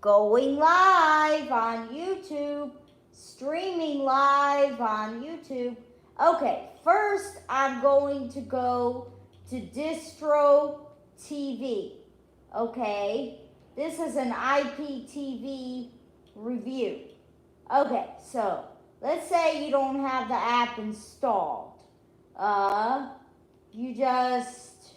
Going live on YouTube, streaming live on YouTube. Okay, first I'm going to go to Distro TV. Okay, this is an IPTV review. Okay, so let's say you don't have the app installed. You just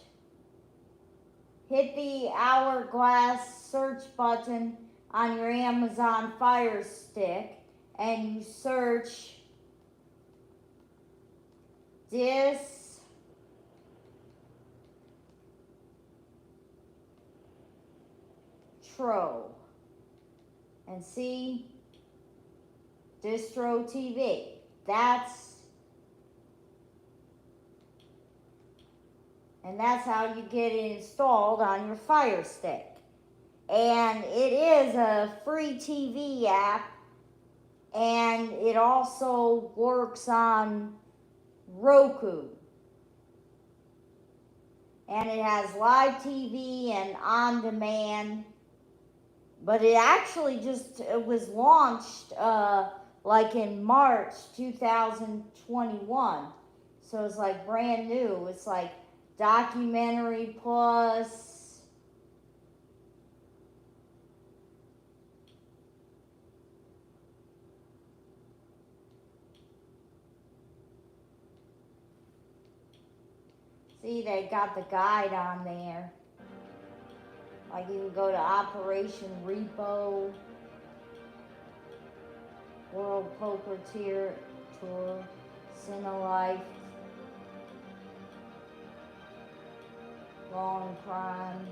hit the hourglass search button on your Amazon Fire Stick and you search Distro and see Distro TV. That's how you get it installed on your Fire Stick. And it is a free TV app, and it also works on Roku. And it has live TV and on demand. But it actually it was launched like in March 2021. So it's like brand new. It's like documentary plus. See, they got the guide on there. Like you can go to Operation Repo, World Poker Tour, Cinelife, Law and Crime.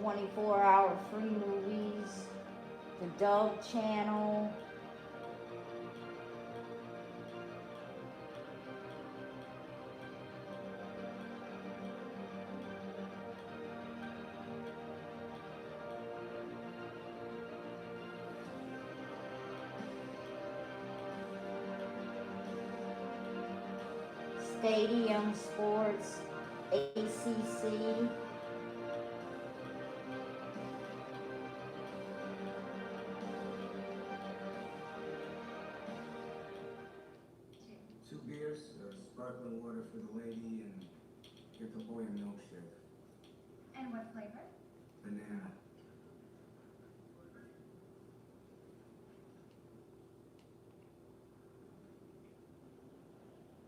"24-hour free movies," the Dove Channel. Stadium Sports, ACC. Two beers, sparkling water for the lady, and get the boy a milkshake. And what flavor? Banana.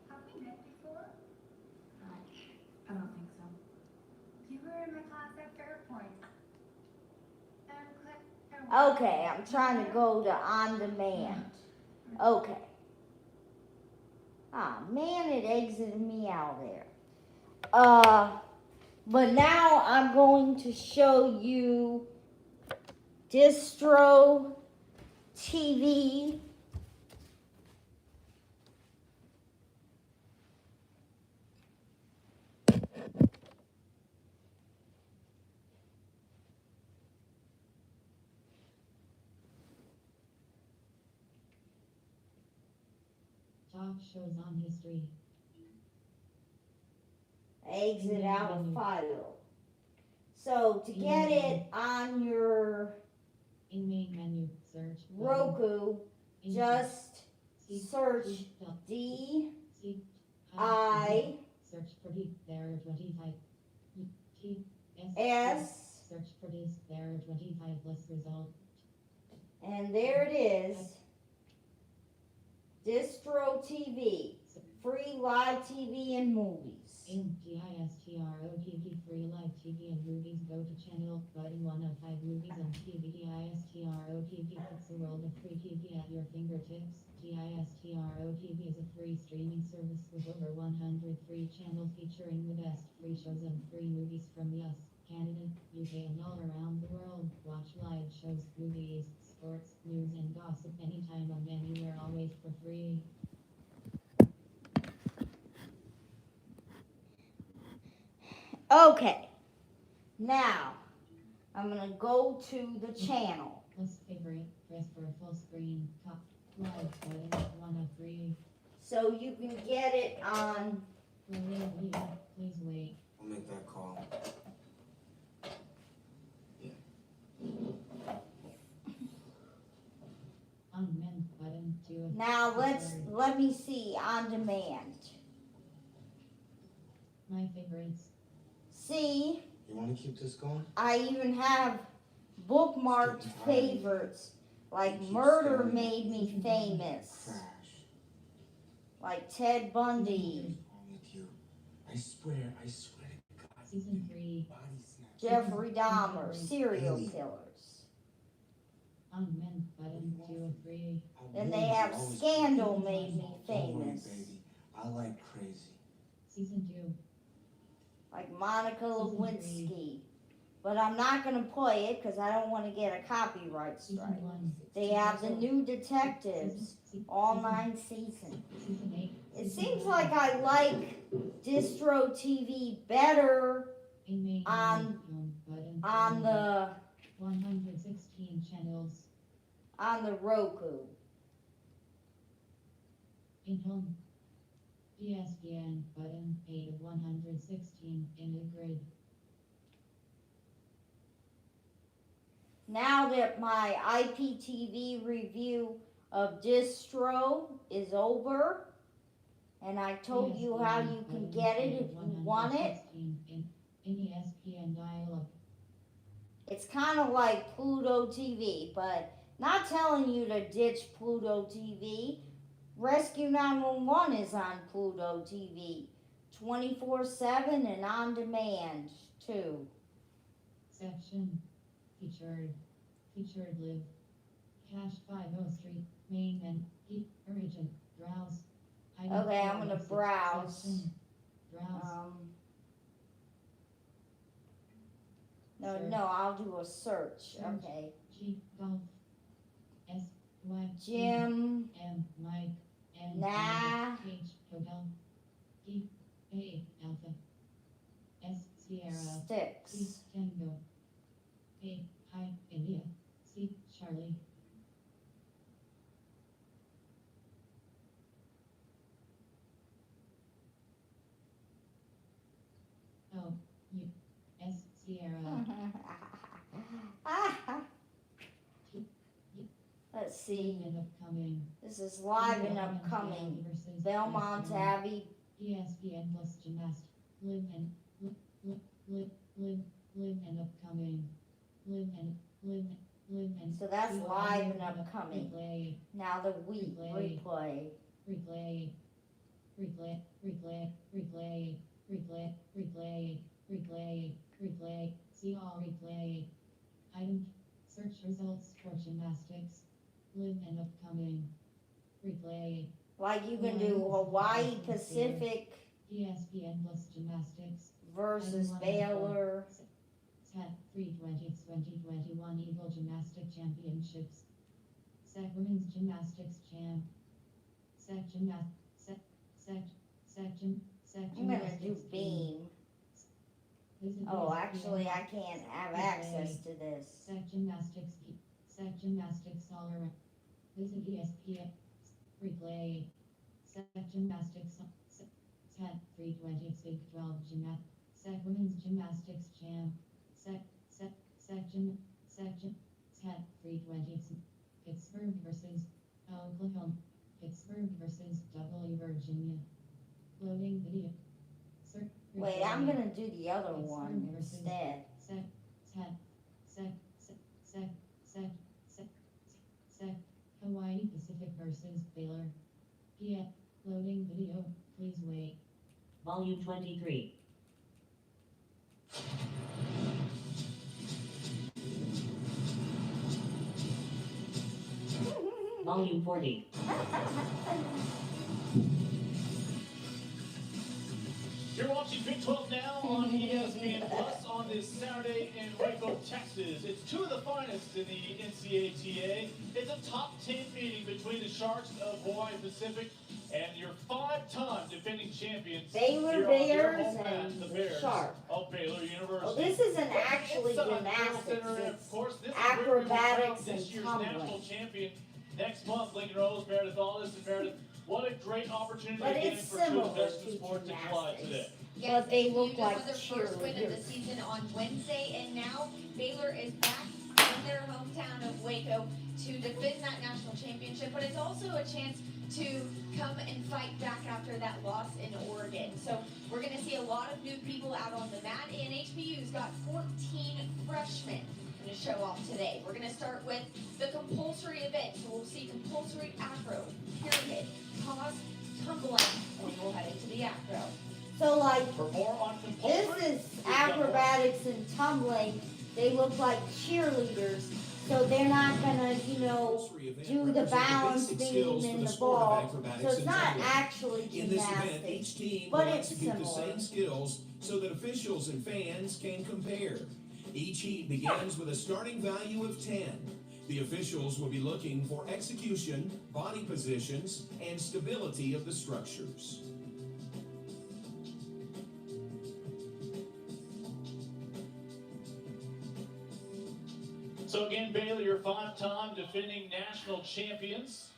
Have we met before? I don't think so. You were in my class at Fairpoint. Okay, I'm trying to go to on demand. Okay. Ah, man, it exited me out there. But now I'm going to show you Distro TV. Talk shows on history. Exit out of file. So to get it on your In main menu, search. Roku, just search DI. Search for D. There are 25. T. S. Search for D. There are 25 list result. And there it is. Distro TV. Free live TV and movies. In DISTROTV free live TV and movies, go to channel button 1 of 5 movies on TV. DISTROTV puts the world of free TV at your fingertips. DISTROTV is a free streaming service with over 100 free channels featuring the best free shows and free movies from US, Canada, UK and all around the world. Watch live shows, movies, sports, news and gossip anytime and anywhere, always for free. Okay. Now, I'm going to go to the channel. screen. Live button 1 of 3. So you can get it on. Loading video. Please wait. I'll make that call. Unmend button 2 of Now Sorry. let me see on demand. My favorites. See, You want to keep this going? I even have bookmarked favorites. Like Murder Made Me Famous. Crash. Like Ted Bundy. What's wrong with you? I swear to God. Season 3. Body snatch. Jeffrey Dahmer. Serial killers. Unmend button 2 of 3. Then they have Scandal Made Me Famous. Baby. I like crazy. Season 2. Like Monica Lewinsky. But I'm not going to play it because I don't want to get a copyright strike. Season 1. They have the new detectives. All 9 seasons. Season 8. It seems like I like Distro TV better on the 116 channels. on the Roku. In home. ESPN button 8 of 116 in a grid. Now that my IPTV review of Distro is over, and I told you how you can get it if you want it. In ESPN dial-up. It's kind of like Pluto TV, but not telling you to ditch Pluto TV. Rescue 911 is on Pluto TV, 24/7 and on demand too. Section. Featured live. Cache 50 Street. Main and origin. Browse. Okay, I'm gonna browse. Section. Browse. No, I'll do a search. Search. Okay. G. Golf. S. Y. Jim. M. Mike. N. Nah. H. Hotel. E. A. Alpha. S. Sierra. T. Sticks. Tango. A. I. India. C. Charlie. O. U. S. Sierra. Let's see. And upcoming. This is live and upcoming. Belmont Abbey. ESPN plus gymnast. Live and upcoming. Live and So that's see live all and upcoming. Replay. Now the week replay. Replay. See all replay. Item. Search results for gymnastics. Live and upcoming. Replay. Like you can do Hawaii Pacific ESPN plus gymnastics. versus Baylor. Set 320 2021 Eagle Gymnastic Championships. Sec Women's Gymnastics Champ. I'm gonna do beam. Oh, actually, I can't have access to this. Sec Gymnastics all around. Visit ESPN. Replay. Sec Gymnastics. Set 320 Big 12 Gymnast. Sec Women's Gymnastics Champ. Section. Set 320 Pittsburgh versus Oklahoma. Pittsburgh versus W Virginia. Loading video. Wait, I'm gonna do the other one instead. Hawaii Pacific versus Baylor. Yeah, loading video. Please wait. Volume 23. Volume 40. You're watching Big 12 now on ESPN Plus on this Saturday in Waco, Texas. It's two of the finest in the NCAA. It's a top 10 meeting between the Sharks of Hawaii Pacific and your five-time defending champions Baylor here on their Bears home match, and the the Bears Sharks. of Baylor University. Well, this isn't actually Inside World gymnastics, Center, and it's of course, this is acrobatics this and year's tumbling. national champion next month. Lincoln Rose, Meredith Aldis, and Meredith, what a great opportunity But to get in it's for two of the similar best in to sport to collide today. gymnastics. Yes, But they HBU look just like was their first win of the cheerleaders. season on Wednesday, and now Baylor is back in their hometown of Waco to defend that national championship. But it's also a chance to come and fight back after that loss in Oregon. So we're going to see a lot of new people out on the mat, and HBU's got 14 freshmen going to show off today. We're going to start with the compulsory event. So we'll see compulsory acro, pyramid, toss, tumbling, and we'll head into the acro. So like, For more on this compulsory, is acrobatics and tumbling. They look like cheerleaders. So they're not gonna, do the balance beam and the ball. So it's not actually In this event, gymnastics. each team but will it's execute the similar. same skills so that officials and fans can compare. Each heat begins with a starting value of 10. The officials will be looking for execution, body positions, and stability of the structures. So again, Baylor, your five-time defending national champions.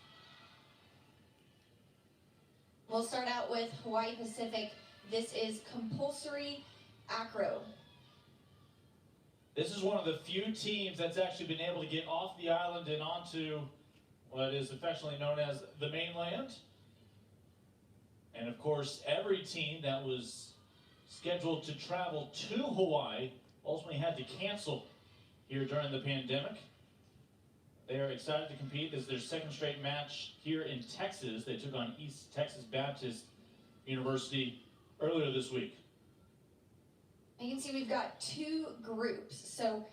We'll start out with Hawaii Pacific. This is compulsory acro. This is one of the few teams that's actually been able to get off the island and onto what is affectionately known as the mainland. And of course, every team that was scheduled to travel to Hawaii ultimately had to cancel here during the pandemic. They are excited to compete. This is their second straight match here in Texas. They took on East Texas Baptist University earlier this week. You can see we've got two groups. So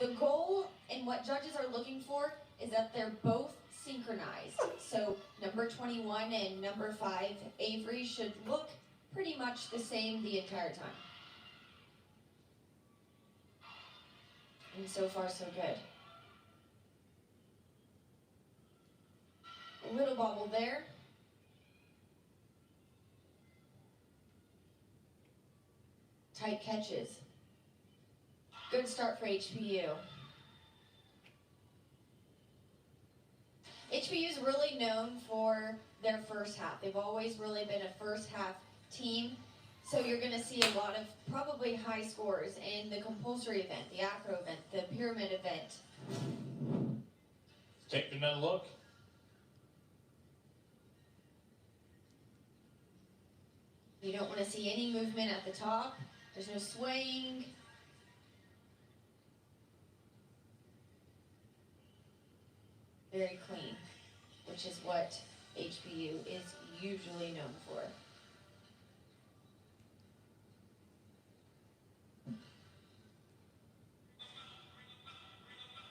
the goal and what judges are looking for is that they're both synchronized. So number 21 and number 5, Avery, should look pretty much the same the entire time. And so far, so good. A little bobble there. Tight catches. Good start for HBU. HBU is really known for their first half. They've always really been a first half team. So you're going to see a lot of probably high scores in the compulsory event, the acro event, the pyramid event. Take another look. You don't want to see any movement at the top. There's no swaying. Very clean, which is what HBU is usually known for.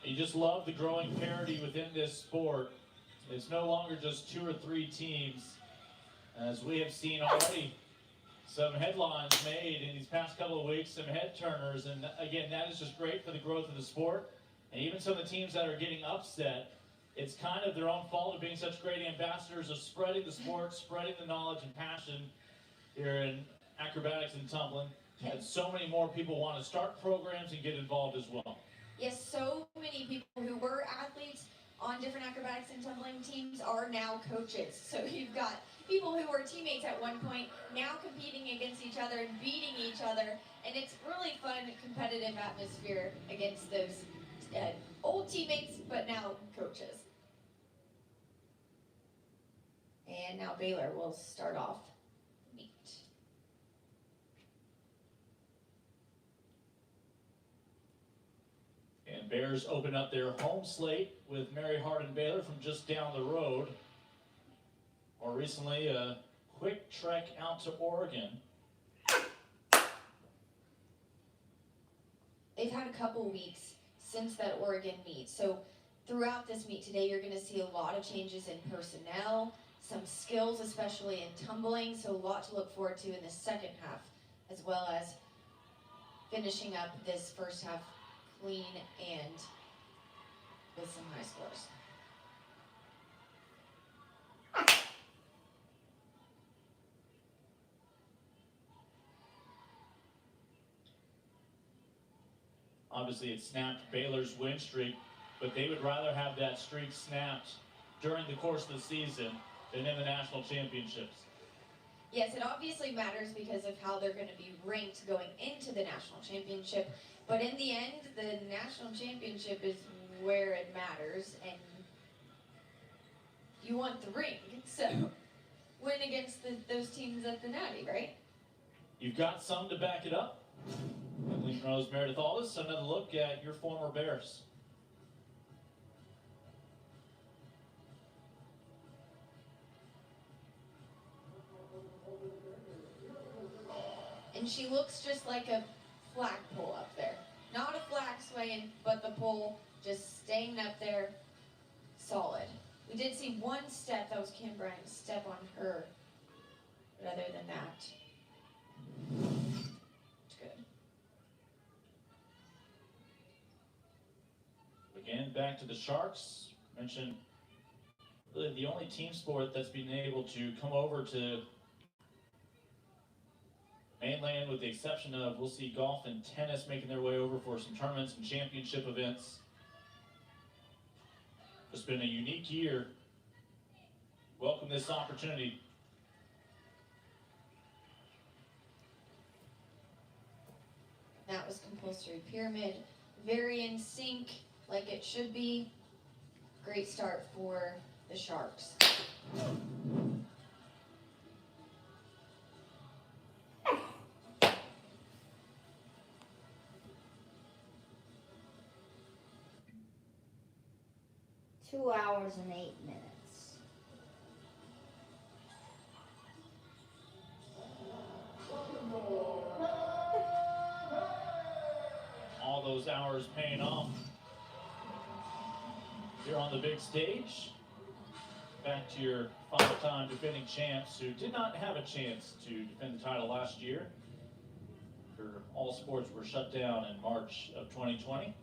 You just love the growing parity within this sport. It's no longer just 2 or 3 teams, as we have seen already some headlines made in these past couple of weeks, some head turners, and again, that is just great for the growth of the sport. And even some of the teams that are getting upset, it's kind of their own fault of being such great ambassadors of spreading the sport, spreading the knowledge and passion here in acrobatics and tumbling. And so many more people want to start programs and get involved as well. Yes, so many people who were athletes on different acrobatics and tumbling teams are now coaches. So you've got people who were teammates at one point now competing against each other and beating each other. And it's really fun, competitive atmosphere against those old teammates, but now coaches. And now Baylor will start off meet. And Bears open up their home slate with Mary Hardin Baylor from just down the road. More recently, a quick trek out to Oregon. They've had a couple weeks since that Oregon meet. So throughout this meet today, you're going to see a lot of changes in personnel, some skills, especially in tumbling. So a lot to look forward to in the second half as well as finishing up this first half clean and with some high scores. Obviously, it snapped Baylor's win streak, but they would rather have that streak snapped during the course of the season than in the national championships. Yes, it obviously matters because of how they're going to be ranked going into the national championship. But in the end, the national championship is where it matters, and you want the ring. So win against those teams at the Natty, right? You've got some to back it up. Lincoln Rose, Meredith Aldis, another look at your former Bears. And she looks just like a flagpole up there. Not a flag swaying, but the pole just staying up there solid. We did see one step, that was Kim Bryant's step on her. But other than that, it's good. Again, back to the Sharks. Mentioned really the only team sport that's been able to come over to mainland, with the exception of, we'll see golf and tennis making their way over for some tournaments and championship events. It's been a unique year. Welcome this opportunity. That was compulsory pyramid. Very in sync, like it should be. Great start for the Sharks. Two hours and 8 minutes. All those hours paying off here on the big stage. Back to your five-time defending champs who did not have a chance to defend the title last year. All sports were shut down in March of 2020.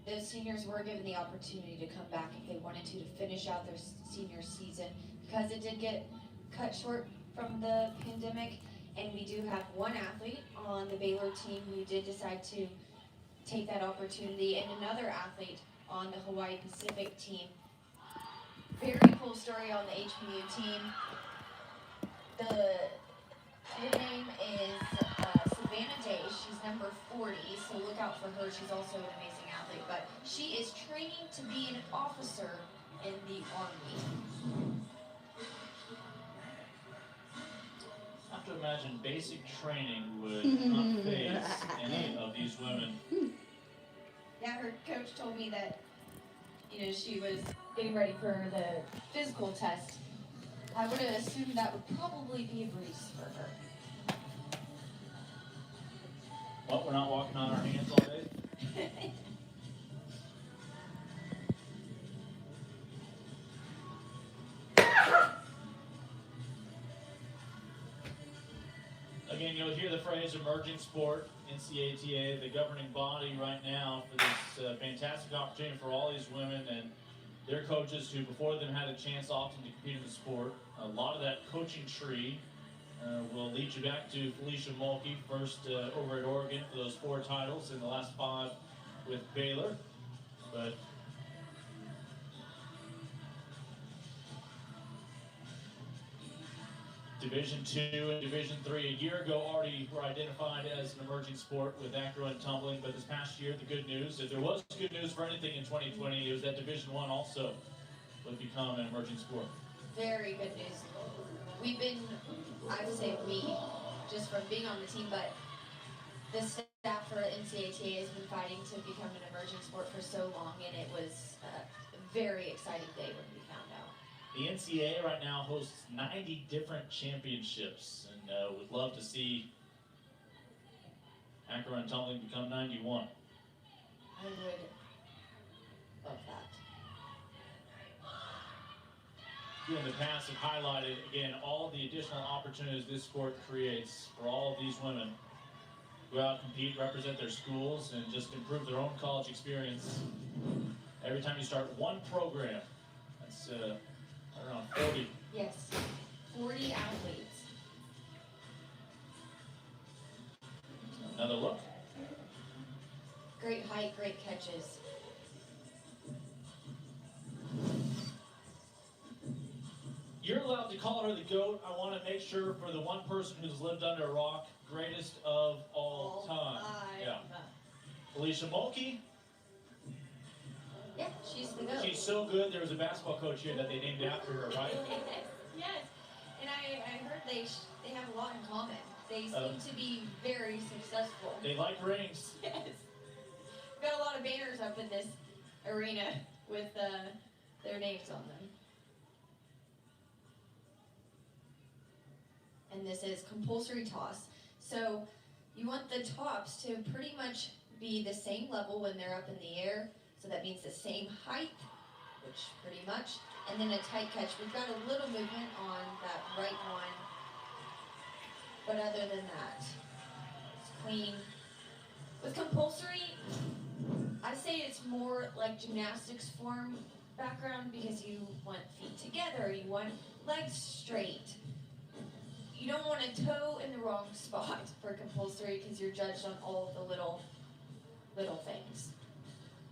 Those seniors were given the opportunity to come back if they wanted to finish out their senior season, because it did get cut short from the pandemic. And we do have one athlete on the Baylor team who did decide to take that opportunity, and another athlete on the Hawaii Pacific team. Very cool story on the HPU team. Her name is Savannah Day. She's number 40, so look out for her. She's also an amazing athlete, but she is training to be an officer in the Army. I have to imagine basic training would not faze any of these women. Yeah, her coach told me that, she was getting ready for the physical test. I would have assumed that would probably be a breeze for her. Well, we're not walking on our hands all day. Again, you'll hear the phrase emerging sport. NCATA, the governing body right now for this fantastic opportunity for all these women and their coaches who before them had a chance often to compete in the sport. A lot of that coaching tree will lead you back to Felicia Mulkey, first over at Oregon for those 4 titles in the last 5 with Baylor. But Division II and Division III a year ago already were identified as an emerging sport with acro and tumbling, but this past year the good news, if there was good news for anything in 2020, it was that Division I also would become an emerging sport. Very good news. We've been, I would say we, just from being on the team, but the staff for NCATA has been fighting to become an emerging sport for so long, and it was a very exciting day when we found out. The NCAA right now hosts 90 different championships, and would love to see acro and tumbling become 91. I would love that. you in the past have highlighted, again, all the additional opportunities this sport creates for all of these women. Go out, compete, represent their schools, and just improve their own college experience. Every time you start one program, that's around 40. Yes, 40 athletes. Another look. Great height, great catches. You're allowed to call her the GOAT. I want to make sure for the one person who's lived under a rock, greatest of all time. Yeah. Alicia Mulkey. Yeah, she's the GOAT. She's so good. There was a basketball coach here that they named after her, right? Yes. And I heard they have a lot in common. They seem to be very successful. They like rings. Yes. Got a lot of banners up in this arena with their names on them. And this is compulsory toss. So you want the tops to pretty much be the same level when they're up in the air. So that means the same height, which pretty much, and then a tight catch. We've got a little movement on that right one, but other than that, it's clean. With compulsory, I say it's more like gymnastics form background because you want feet together, you want legs straight. You don't want a toe in the wrong spot for compulsory because you're judged on all of the little things.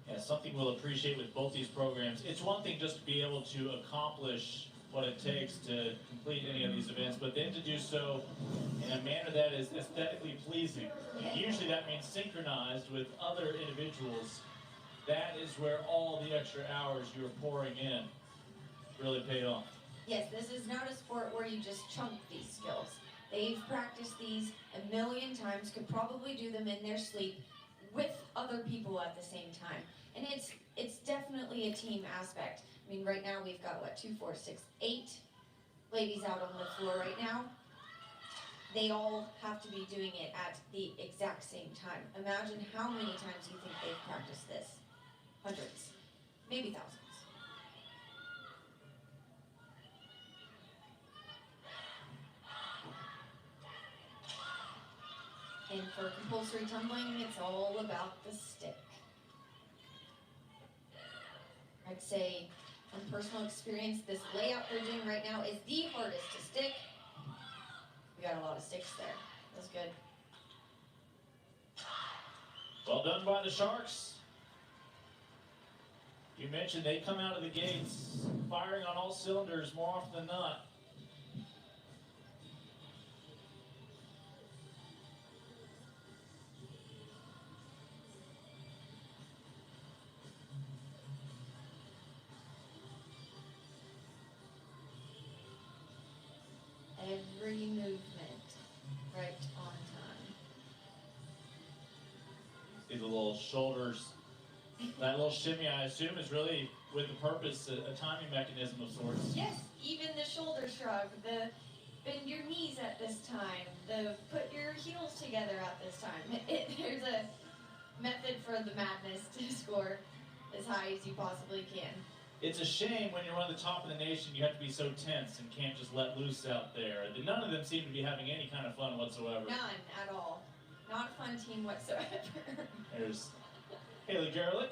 Yeah, something we'll appreciate with both these programs. It's one thing just to be able to accomplish what it takes to complete any of these events, but then to do so in a manner that is aesthetically pleasing. Usually that means synchronized with other individuals. That is where all the extra hours you're pouring in really pay off. Yes, this is not a sport where you just chunk these skills. They've practiced these a million times, could probably do them in their sleep with other people at the same time. And it's definitely a team aspect. I mean, right now we've got, 8 ladies out on the floor right now. They all have to be doing it at the exact same time. Imagine how many times you think they've practiced this. Hundreds, maybe thousands. And for compulsory tumbling, it's all about the stick. I'd say, from personal experience, this layout they're doing right now is the hardest to stick. We got a lot of sticks there. That's good. Well done by the Sharks. You mentioned they come out of the gates firing on all cylinders more often than not. Every movement right on time. See the little shoulders. That little shimmy, I assume, is really with the purpose, a timing mechanism of sorts. Yes, even the shoulder shrug, the bend your knees at this time, the put your heels together at this time. There's a method for the madness to score as high as you possibly can. It's a shame when you're on the top of the nation, you have to be so tense and can't just let loose out there. None of them seem to be having any kind of fun whatsoever. None at all. Not a fun team whatsoever. There's Haley Gerlich.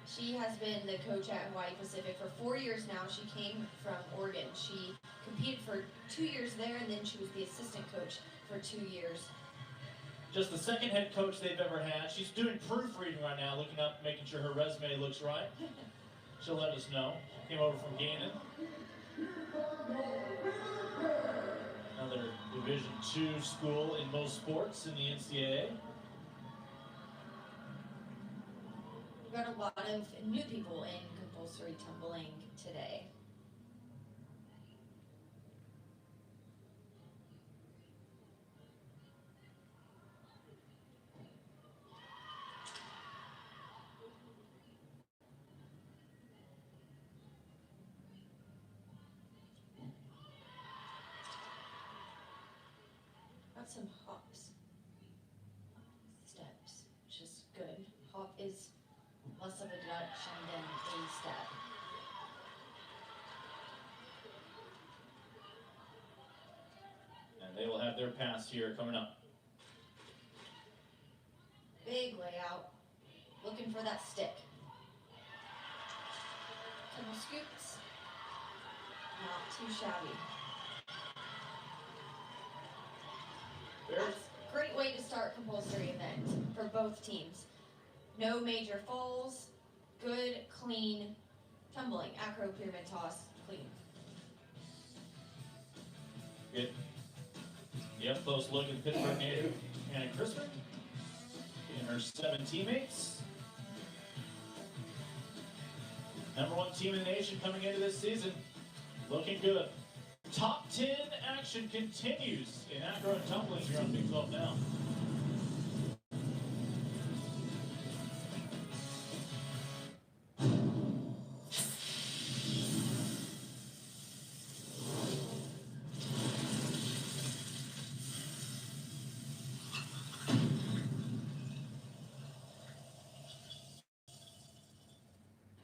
She has been the coach at Hawaii Pacific for 4 years now. She came from Oregon. She competed for 2 years there, and then she was the assistant coach for 2 years. Just the second head coach they've ever had. She's doing proofreading right now, looking up, making sure her resume looks right. She'll let us know. Came over from Gannon. Another Division II school in most sports in the NCAA. We've got a lot of new people in compulsory tumbling today. Got some hops. Steps, which is good. Hop is less of a deduction than a step. have their pass here coming up. Big layout. Looking for that stick. Couple scoops. Not too shabby. That's a great way to start compulsory event for both teams. No major falls. Good, clean tumbling. Acro pyramid toss. Clean. Good. Yep, close look at Pittsburgh native Hannah Crispin and her 7 teammates. #1 team in the nation coming into this season. Looking good. Top 10 action continues in acro and tumbling here on Big 12 now.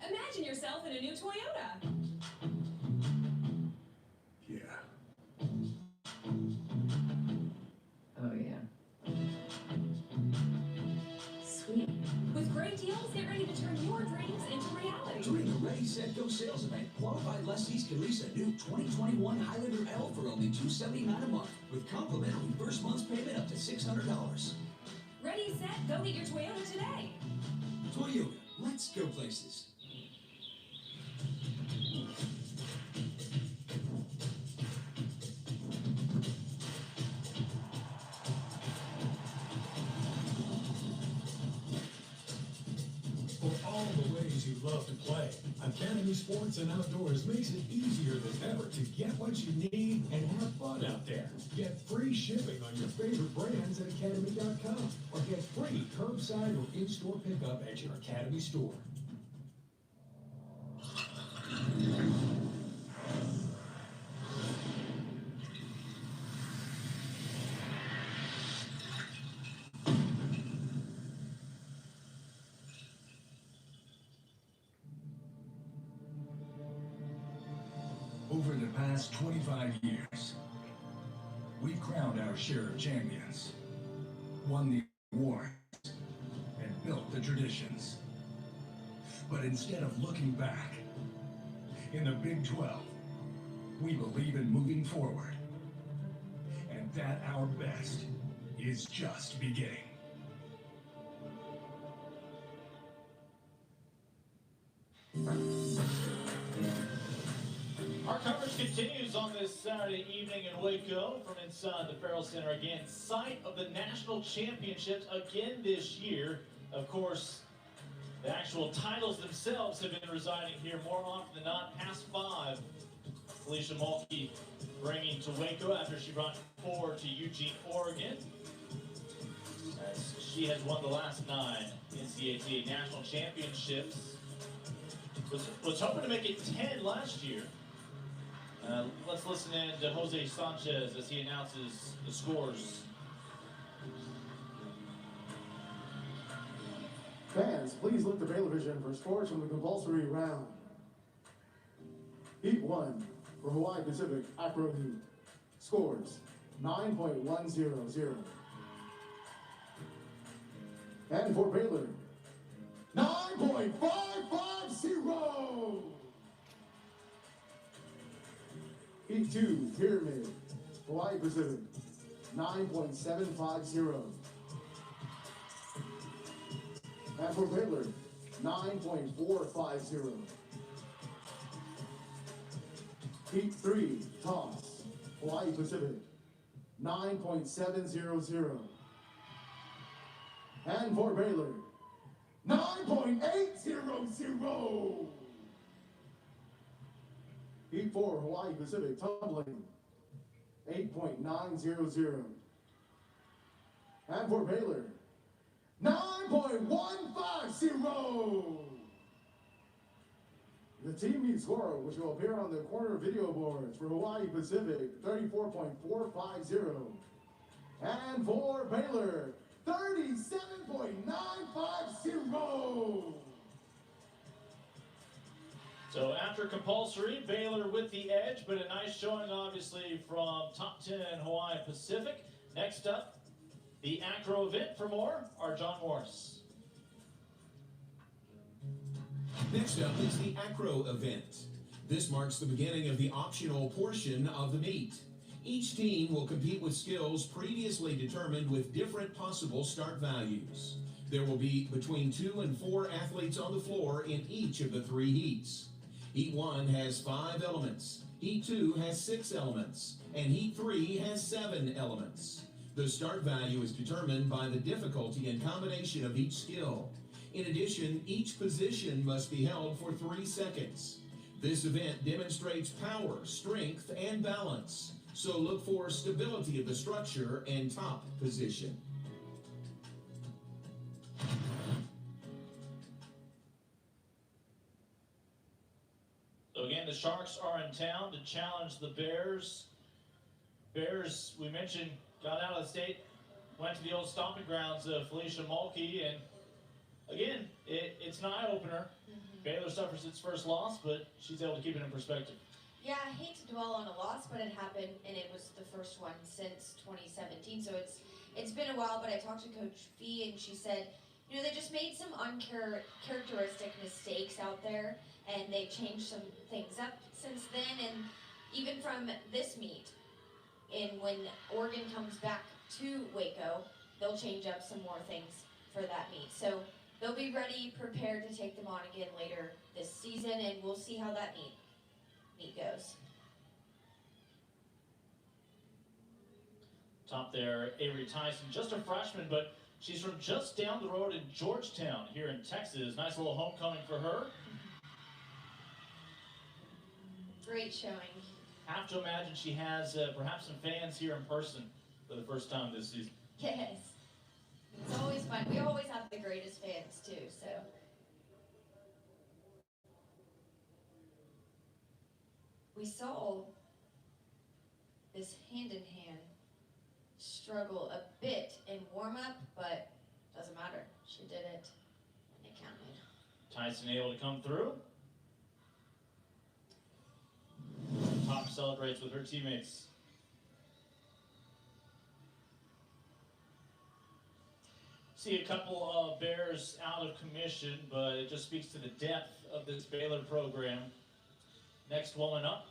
Imagine yourself in a new Toyota. Yeah. Oh, yeah. Sweet. With great deals, get ready to turn your dreams into reality. During the Ready, Set, Go sales event, qualified lessees can lease a new 2021 Highlander L for only $279 a month, with complimentary first month's payment up to $600. Ready, set, go get your Toyota today. Toyota, let's go places. For all the ways you love to play, Academy Sports and Outdoors makes it easier than ever to get what you need and have fun out there. Get free shipping on your favorite brands at Academy.com or get free curbside or in-store pickup at your Academy store. Over the past 25 years, we've crowned our share of champions, won the awards, and built the traditions. But instead of looking back, in the Big 12, we believe in moving forward, and that our best is just beginning. Our coverage continues on this Saturday evening in Waco from inside the Farrell Center again. Site of the national championships again this year. Of course, the actual titles themselves have been residing here more often than not, past 5. Felicia Mulkey bringing to Waco after she brought 4 to Eugene, Oregon. As she has won the last 9 NCAA national championships. Was hoping to make it 10 last year. Let's listen in to Jose Sanchez as he announces the scores. Fans, please look to Baylor Vision for scores from the compulsory round. Heat 1 for Hawaii Pacific Acro Heat. Scores 9.100. And for Baylor, 9.550. Heat 2 Pyramid, Hawaii Pacific, 9.750. And for Baylor, 9.450. Heat 3 Toss, Hawaii Pacific, 9.700. And for Baylor, 9.800. Heat 4 Hawaii Pacific Tumbling, 8.900. And for Baylor, 9.150. The team meet score, which will appear on the corner video boards for Hawaii Pacific, 34.450. And for Baylor, 37.950. So after compulsory, Baylor with the edge, but a nice showing obviously from top 10 Hawaii Pacific. Next up, the acro event. For more, our John Morris. Next up is the acro event. This marks the beginning of the optional portion of the meet. Each team will compete with skills previously determined with different possible start values. There will be between 2 and 4 athletes on the floor in each of the 3 heats. Heat 1 has 5 elements, Heat 2 has 6 elements, and Heat 3 has 7 elements. The start value is determined by the difficulty and combination of each skill. In addition, each position must be held for 3 seconds. This event demonstrates power, strength, and balance. So look for stability of the structure and top position. So again, the Sharks are in town to challenge the Bears. Bears, we mentioned, got out of the state, went to the old stomping grounds of Felicia Mulkey, and again, it's an eye-opener. Baylor suffers its first loss, but she's able to keep it in perspective. Yeah, I hate to dwell on a loss, but it happened, and it was the first one since 2017. So it's been a while, but I talked to Coach Fee, and she said, you know, they just made some uncharacteristic mistakes out there, and they've changed some things up since then. And even from this meet, and when Oregon comes back to Waco, they'll change up some more things for that meet. So they'll be ready, prepared to take them on again later this season, and we'll see how that meet goes. Top there, Avery Tyson, just a freshman, but she's from just down the road in Georgetown here in Texas. Nice little homecoming for her. Great showing. Have to imagine she has perhaps some fans here in person for the first time this season. Yes. It's always fun. We always have the greatest fans too, so. We saw this hand-in-hand struggle a bit in warm-up, but doesn't matter. She did it, and it counted. Tyson able to come through. Top celebrates with her teammates. See a couple of Bears out of commission, but it just speaks to the depth of this Baylor program. Next woman up.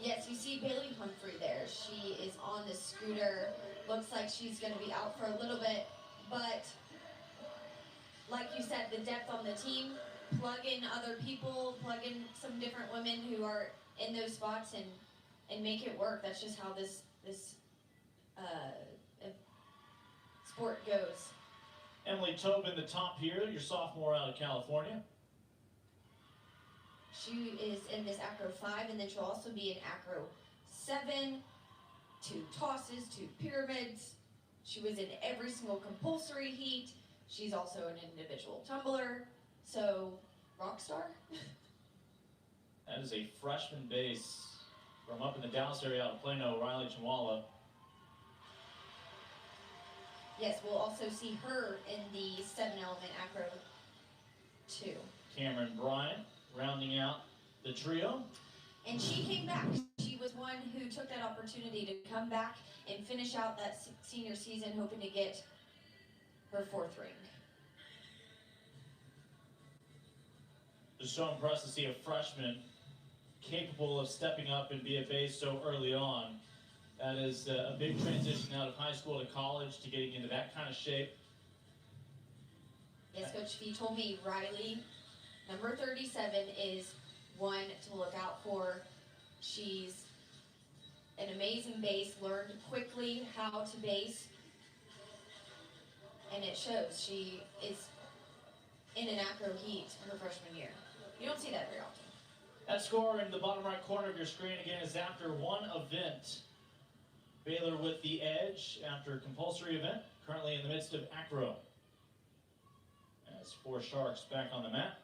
Yes, you see Bailey Humphrey there. She is on the scooter. Looks like she's going to be out for a little bit, but like you said, the depth on the team, plug in other people, plug in some different women who are in those spots and make it work. That's just how this sport goes. Emily Tobin, the top here, your sophomore out of California. She is in this acro 5, and then she'll also be in acro 7, 2 tosses, 2 pyramids. She was in every single compulsory heat. She's also an individual tumbler, so rock star. That is a freshman base from up in the Dallas area out of Plano, Riley Chimwala. Yes, we'll also see her in the 7-element acro 2. Cameron Bryant rounding out the trio. And she came back. She was one who took that opportunity to come back and finish out that senior season, hoping to get her 4th ring. Just so impressed to see a freshman capable of stepping up and be a base so early on. That is a big transition out of high school to college to getting into that kind of shape. Yes, Coach Fee told me Riley, number 37, is one to look out for. She's an amazing base, learned quickly how to base, and it shows. She is in an acro heat her freshman year. You don't see that very often. That score in the bottom right corner of your screen again is after one event. Baylor with the edge after compulsory event, currently in the midst of acro. As 4 Sharks back on the mat.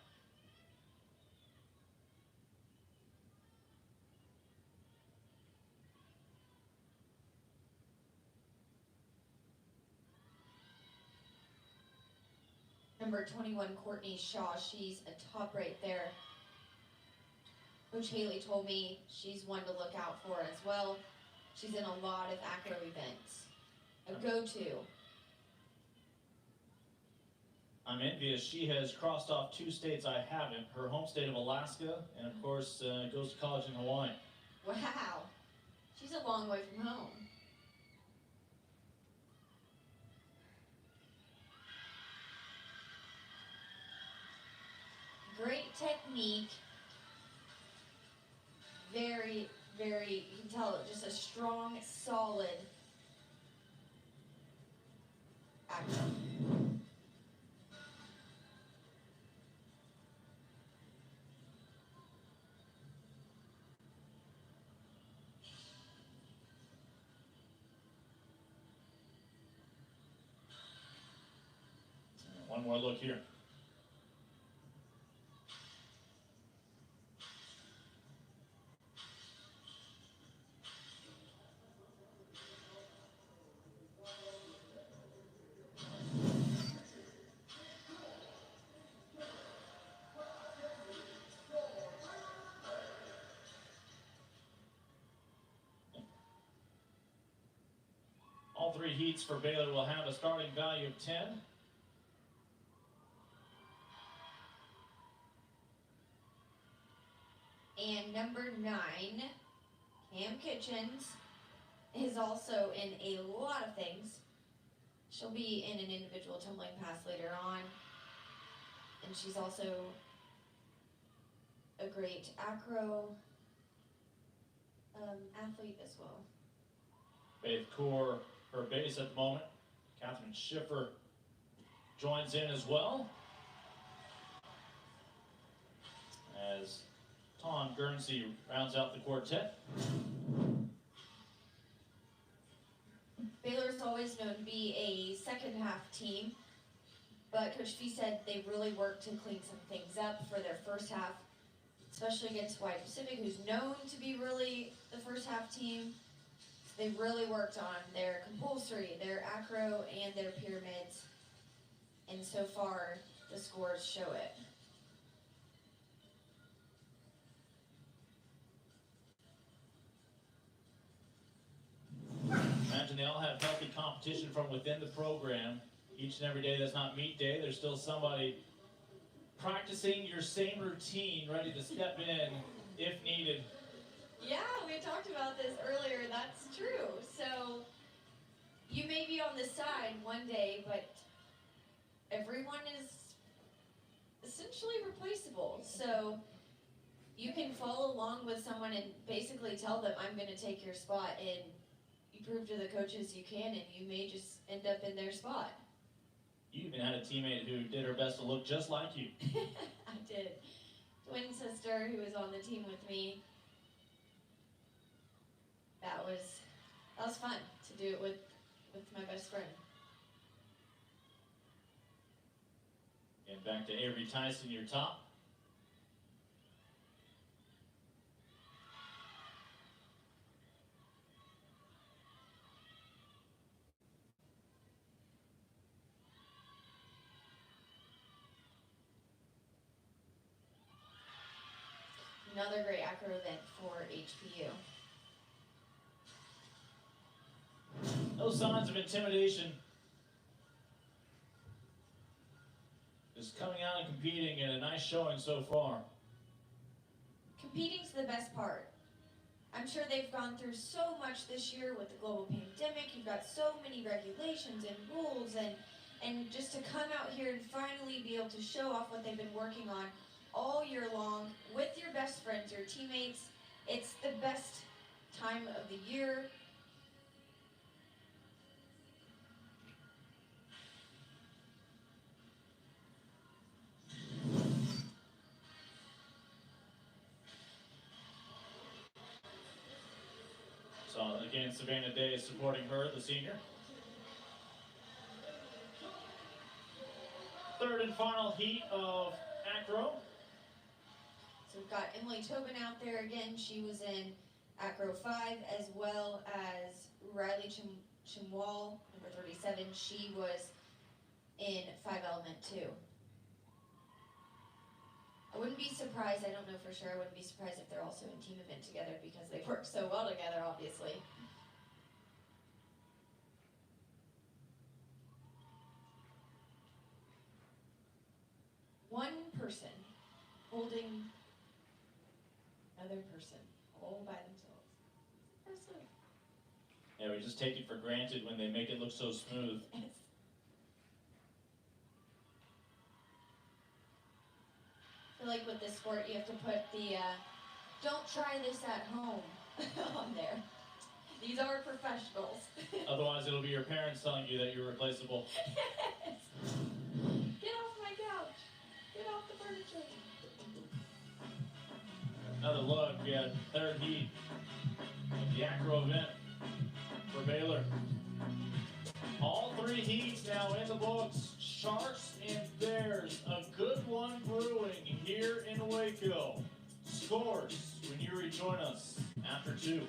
number 21, Courtney Shaw. She's a top right there. Coach Haley told me she's one to look out for as well. She's in a lot of acro events. A go-to. I'm envious. She has crossed off 2 states I haven't. Her home state of Alaska, and of course goes to college in Hawaii. Wow. She's a long way from home. Great technique. Very, very, you can tell just a strong, solid acro. One more look here. All 3 heats for Baylor will have a starting value of 10. And number 9, Cam Kitchens, is also in a lot of things. She'll be in an individual tumbling pass later on. And she's also a great acro athlete as well. Faith Core, her base at the moment. Catherine Schiffer joins in as well. As Tom Guernsey rounds out the quartet. Baylor's always known to be a second half team, but Coach Fee said they really worked to clean some things up for their first half, especially against Hawaii Pacific, who's known to be really the first half team. They really worked on their compulsory, their acro, and their pyramids, and so far the scores show it. Imagine they all have healthy competition from within the program. Each and every day that's not meet day, there's still somebody practicing your same routine, ready to step in if needed. Yeah, we talked about this earlier. That's true. So you may be on the side one day, but everyone is essentially replaceable. So you can follow along with someone and basically tell them, I'm going to take your spot, and you prove to the coaches you can, and you may just end up in their spot. You even had a teammate who did her best to look just like you. I did. Twin sister who was on the team with me. That was fun to do it with my best friend. And back to Avery Tyson, your top. Another great acro event for HPU. No signs of intimidation. Just coming out and competing, and a nice showing so far. Competing's the best part. I'm sure they've gone through so much this year with the global pandemic. You've got so many regulations and rules, and just to come out here and finally be able to show off what they've been working on all year long with your best friends, your teammates. It's the best time of the year. So again, Savannah Day is supporting her, the senior. Third and final heat of acro. So we've got Emily Tobin out there again. She was in acro 5, as well as Riley Chimwal, number 37. She was in 5 element 2. I wouldn't be surprised, I don't know for sure, I wouldn't be surprised if they're also in team event together because they work so well together, obviously. One person holding another person all by themselves. Impressive. Yeah, we just take it for granted when they make it look so smooth. Yes. I feel like with this sport, you have to put the "don't try this at home" on there. These are professionals. Otherwise, it'll be your parents telling you that you're replaceable. Yes. Get off my couch. Get off the furniture. Another look at third heat of the acro event for Baylor. All three heats now in the books. Sharks and Bears, a good one brewing here in Waco. Scores when you rejoin us after 2.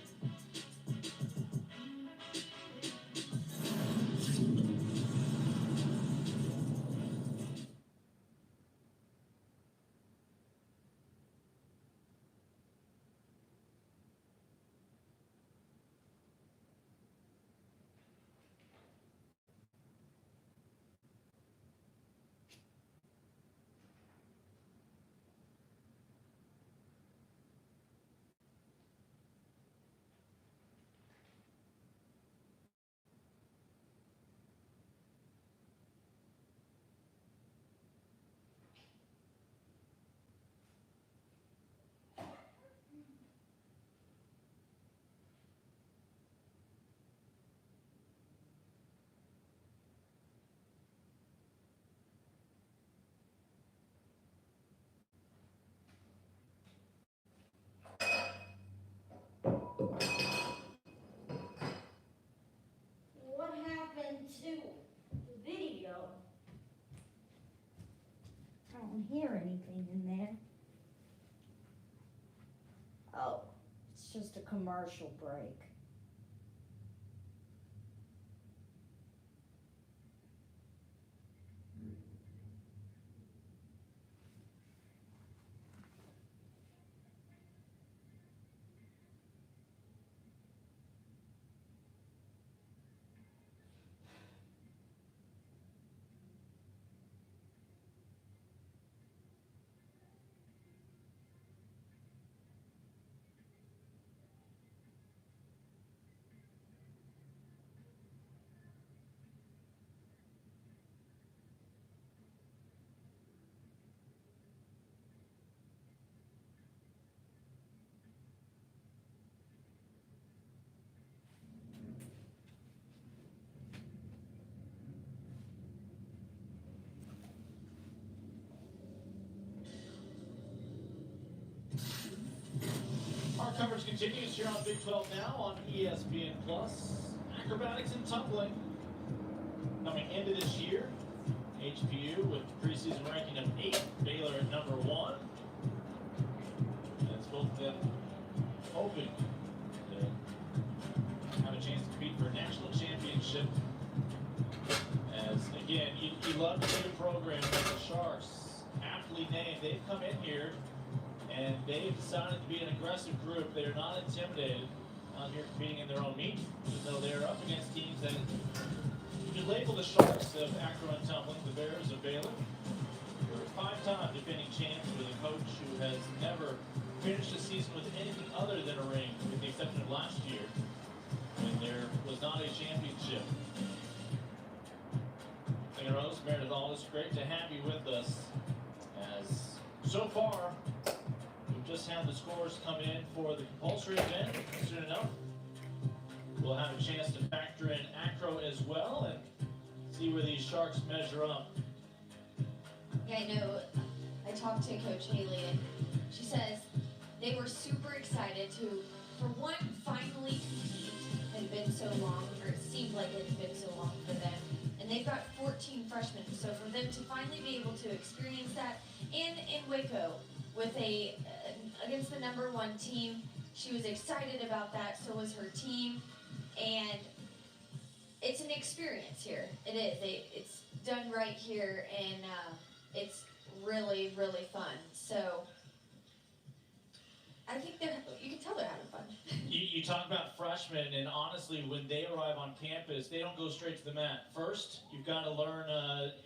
What happened to the video? I don't hear anything in there. Oh, it's just a commercial break. Our coverage continues here on Big 12 Now on ESPN Plus. Acrobatics and tumbling coming into this year. HPU with preseason ranking of 8, Baylor at number 1. That's both of them hoping to have a chance to compete for a national championship. As again, you love to see a program like the Sharks, aptly named. They've come in here and they've decided to be an aggressive group. They're not intimidated out here competing in their own meet, even though they're up against teams that you could label the Sharks of acro and tumbling, the Bears of Baylor. They're a 5-time defending champs with a coach who has never finished a season with anything other than a ring, with the exception of last year, when there was not a championship. Singer Rose, Meredith Aldis, great to have you with us. As so far, we've just had the scores come in for the compulsory event. Soon enough, we'll have a chance to factor in acro as well and see where these Sharks measure up. Yeah, I know. I talked to Coach Haley, and she says they were super excited to, for one, finally compete. It had been so long, or it seemed like it had been so long for them. And they've got 14 freshmen, so for them to finally be able to experience that in Waco with against the #1 team, she was excited about that. So was her team, and it's an experience here. It is. It's done right here, and it's really, really fun. So I think you can tell they're having fun. You talk about freshmen, and honestly, when they arrive on campus, they don't go straight to the mat. First, you've got to learn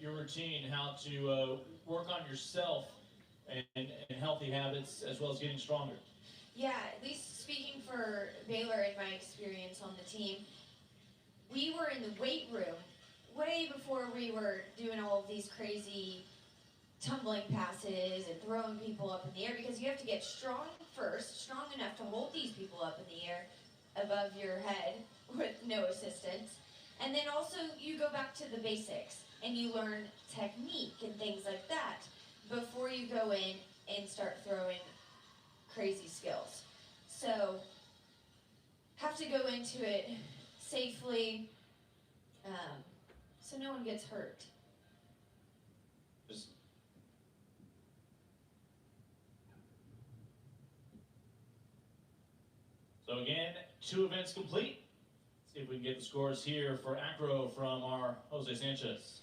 your routine, how to work on yourself and healthy habits, as well as getting stronger. Yeah, at least speaking for Baylor and my experience on the team, we were in the weight room way before we were doing all of these crazy tumbling passes and throwing people up in the air, because you have to get strong first, strong enough to hold these people up in the air above your head with no assistance. And then also you go back to the basics and you learn technique and things like that before you go in and start throwing crazy skills. So have to go into it safely, so no one gets hurt. So again, 2 events complete. Let's see if we can get the scores here for acro from our Jose Sanchez.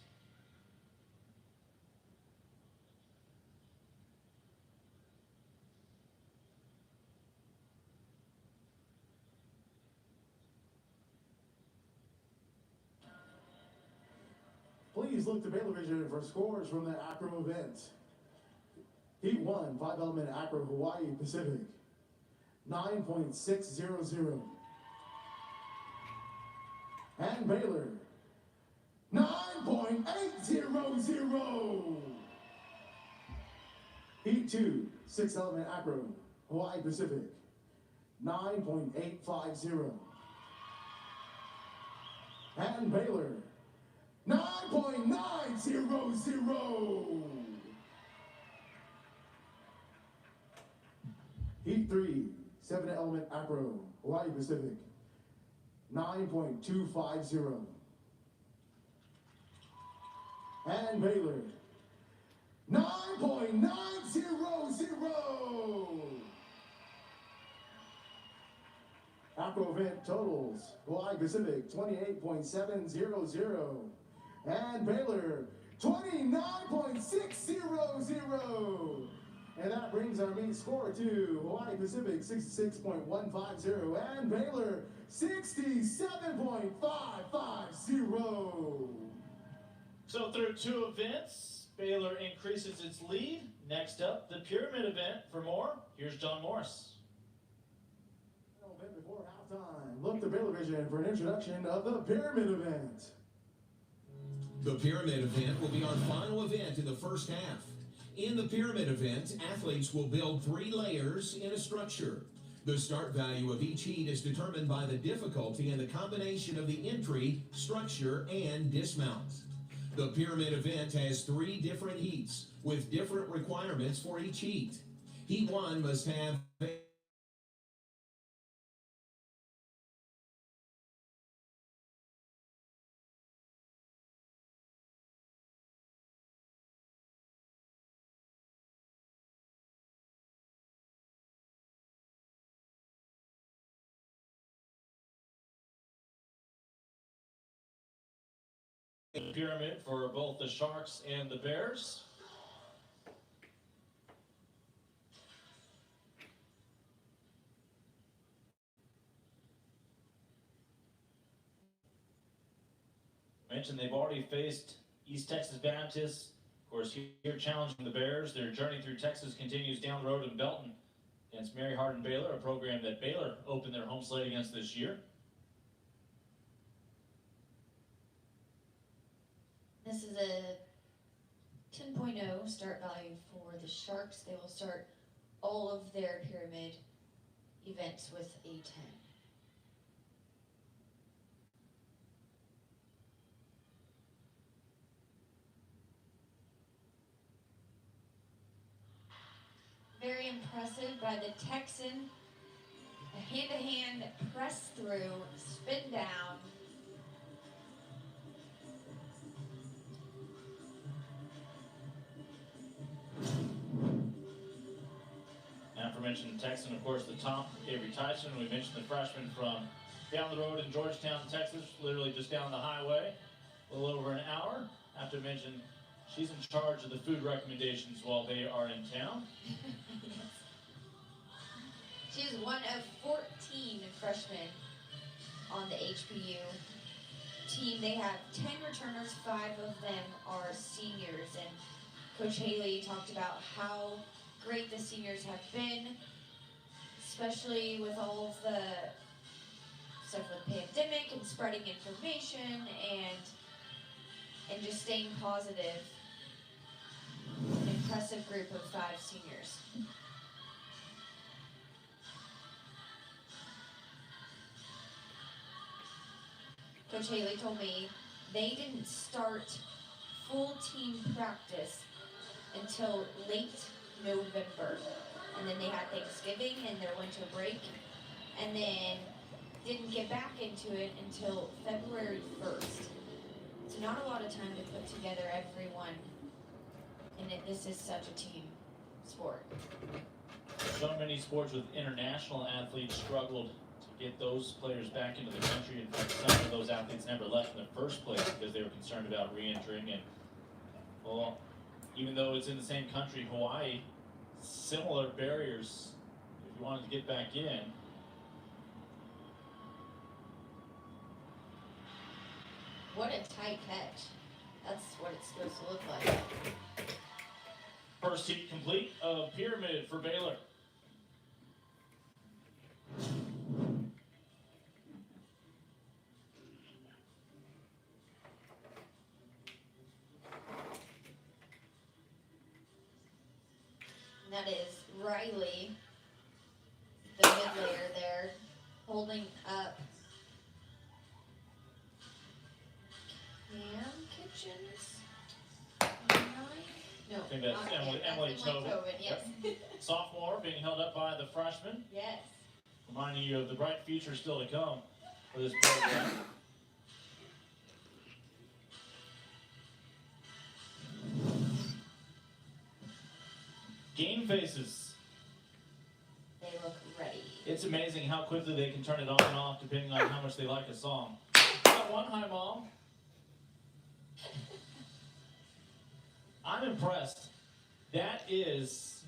Please look to Baylor Vision for scores from the acro event. Heat 1, 5-element acro Hawaii Pacific, 9.600. And Baylor, 9.800. Heat 2, 6-element acro Hawaii Pacific, 9.850. And Baylor, 9.900. Heat 3, 7-element acro Hawaii Pacific, 9.250. And Baylor, 9.900. Acro event totals, Hawaii Pacific 28.700 and Baylor 29.600. And that brings our meet score to Hawaii Pacific 66.150 and Baylor 67.550. So through 2 events, Baylor increases its lead. Next up, the pyramid event. For more, here's John Morris. Before halftime, look to Baylor Vision for an introduction of the pyramid event. The pyramid event will be our final event in the first half. In the pyramid event, athletes will build 3 layers in a structure. The start value of each heat is determined by the difficulty and the combination of the entry, structure, and dismount. The pyramid event has 3 different heats with different requirements for each heat. Heat 1 must have pyramid for both the Sharks and the Bears. Mentioned they've already faced East Texas Baptist. Of course, here challenging the Bears. Their journey through Texas continues down the road in Belton against Mary Hardin Baylor, a program that Baylor opened their home slate against this year. This is a 10.0 start value for the Sharks. They will start all of their pyramid events with a 10. Very impressive by the Texan. A hand-to-hand press through, spin down. Aforementioned Texan, of course, the top, Avery Tyson. We mentioned the freshman from down the road in Georgetown, Texas, literally just down the highway, a little over an hour. Have to mention She's in charge of the food recommendations while they are in town. She is one of 14 freshmen on the HPU team. They have 10 returners, 5 of them are seniors. And Coach Haley talked about how great the seniors have been, especially with all of the stuff with the pandemic and spreading information and just staying positive. An impressive group of 5 seniors. Coach Haley told me they didn't start full team practice until late November. And then they had Thanksgiving and their winter break. And then didn't get back into it until February 1st. So not a lot of time to put together everyone. And this is such a team sport. So many sports with international athletes struggled to get those players back into the country. In fact, some of those athletes never left in the first place because they were concerned about re-entering. And, well, even though it's in the same country, Hawaii, similar barriers if you wanted to get back in. What a tight catch. That's what it's supposed to look like. First heat complete of Pyramid for Baylor. And that is Riley, the mid layer there, holding up Cam Kitchens. No, I think that's not Emily, Cam, Emily that's Tobin. Yes. Yep. Sophomore being held up by the freshman. Yes. Reminding you of the bright future still to come for this program. Game faces. They look ready. It's amazing how quickly they can turn it on and off depending on how much they like a song. Got one, hi mom. I'm impressed. That is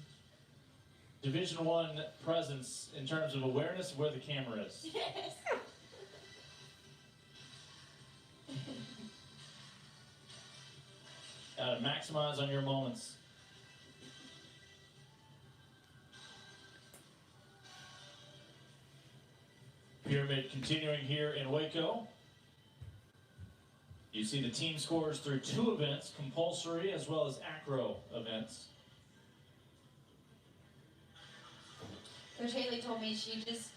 Division I presence in terms of awareness of where the camera is. Yes. Gotta maximize on your moments. Pyramid continuing here in Waco. You see the team scores through 2 events, compulsory as well as acro events. Coach Haley told me she just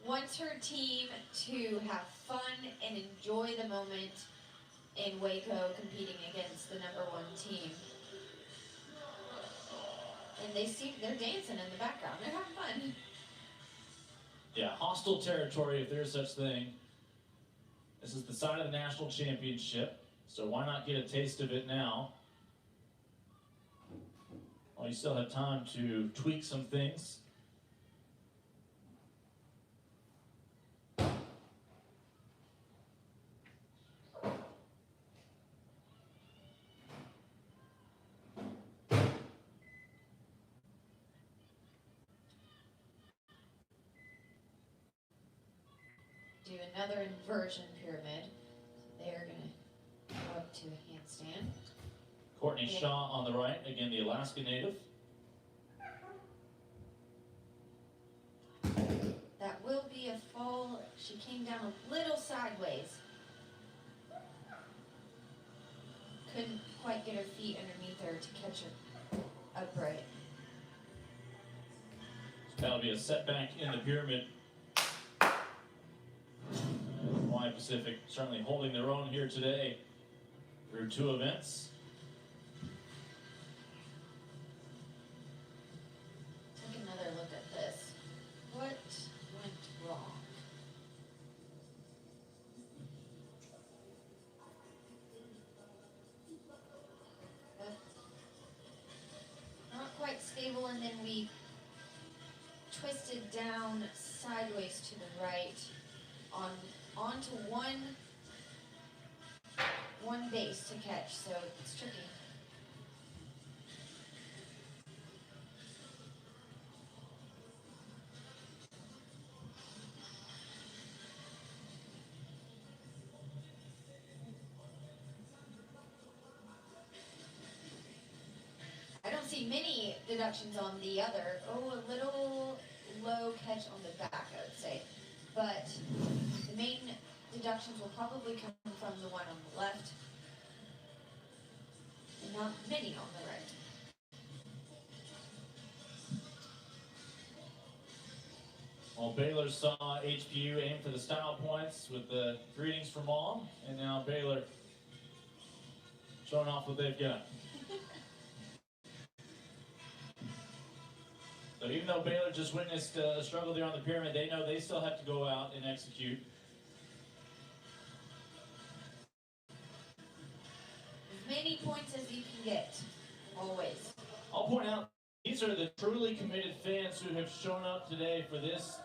wants her team to have fun and enjoy the moment in Waco competing against the #1 team. And they're dancing in the background. They're having fun. Yeah, hostile territory if there's such thing. This is the side of the national championship, so why not get a taste of it now? Well, you still have time to tweak some things. Do another inversion pyramid. They're going to go up to a handstand. Courtney Shaw on the right, again the Alaska native. That will be a fall. She came down a little sideways. Couldn't quite get her feet underneath her to catch her upright. That'll be a setback in the pyramid. Hawaii Pacific certainly holding their own here today through 2 events. Take another look at this. What went wrong? Not quite stable, and then we twisted down sideways to the right onto one base to catch, so it's tricky. many deductions on the other. Oh, a little low catch on the back, I would say. But the main deductions will probably come from the one on the left, and not many on the right. Well, Baylor saw HPU aim for the style points with the greetings from mom, and now Baylor showing off what they've got. So even though Baylor just witnessed a struggle there on the pyramid, they know they still have to go out and execute. As many points as you can get, always. I'll point out, these are the truly committed fans who have shown up today for this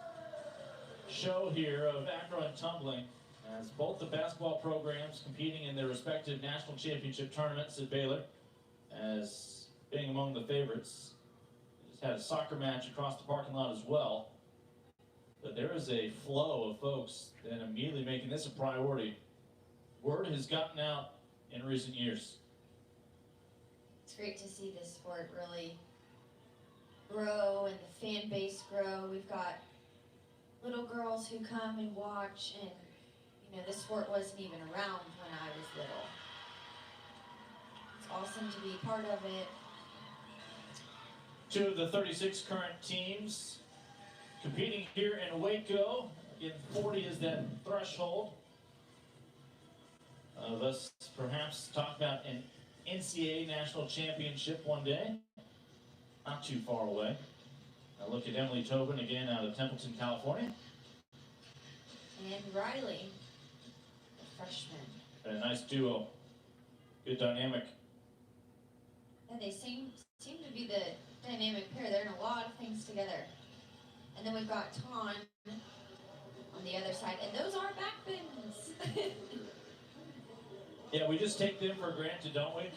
show here of acro and tumbling, as both the basketball programs competing in their respective national championship tournaments at Baylor, as being among the favorites. They just had a soccer match across the parking lot as well. But there is a flow of folks that immediately making this a priority. Word has gotten out in recent years. It's great to see this sport really grow and the fan base grow. We've got little girls who come and watch, and you know, this sport wasn't even around when I was little. It's awesome to be part of it. 2 of the 36 current teams competing here in Waco. Again, 40 is that threshold of us perhaps talk about an NCAA national championship one day. Not too far away. I look at Emily Tobin again out of Templeton, California. And Riley, the freshman. And a nice duo. Good dynamic. And they seem to be the dynamic pair. They're in a lot of things together. And then we've got Ton on the other side. And those are back bends. Yeah, we just take them for granted, don't we?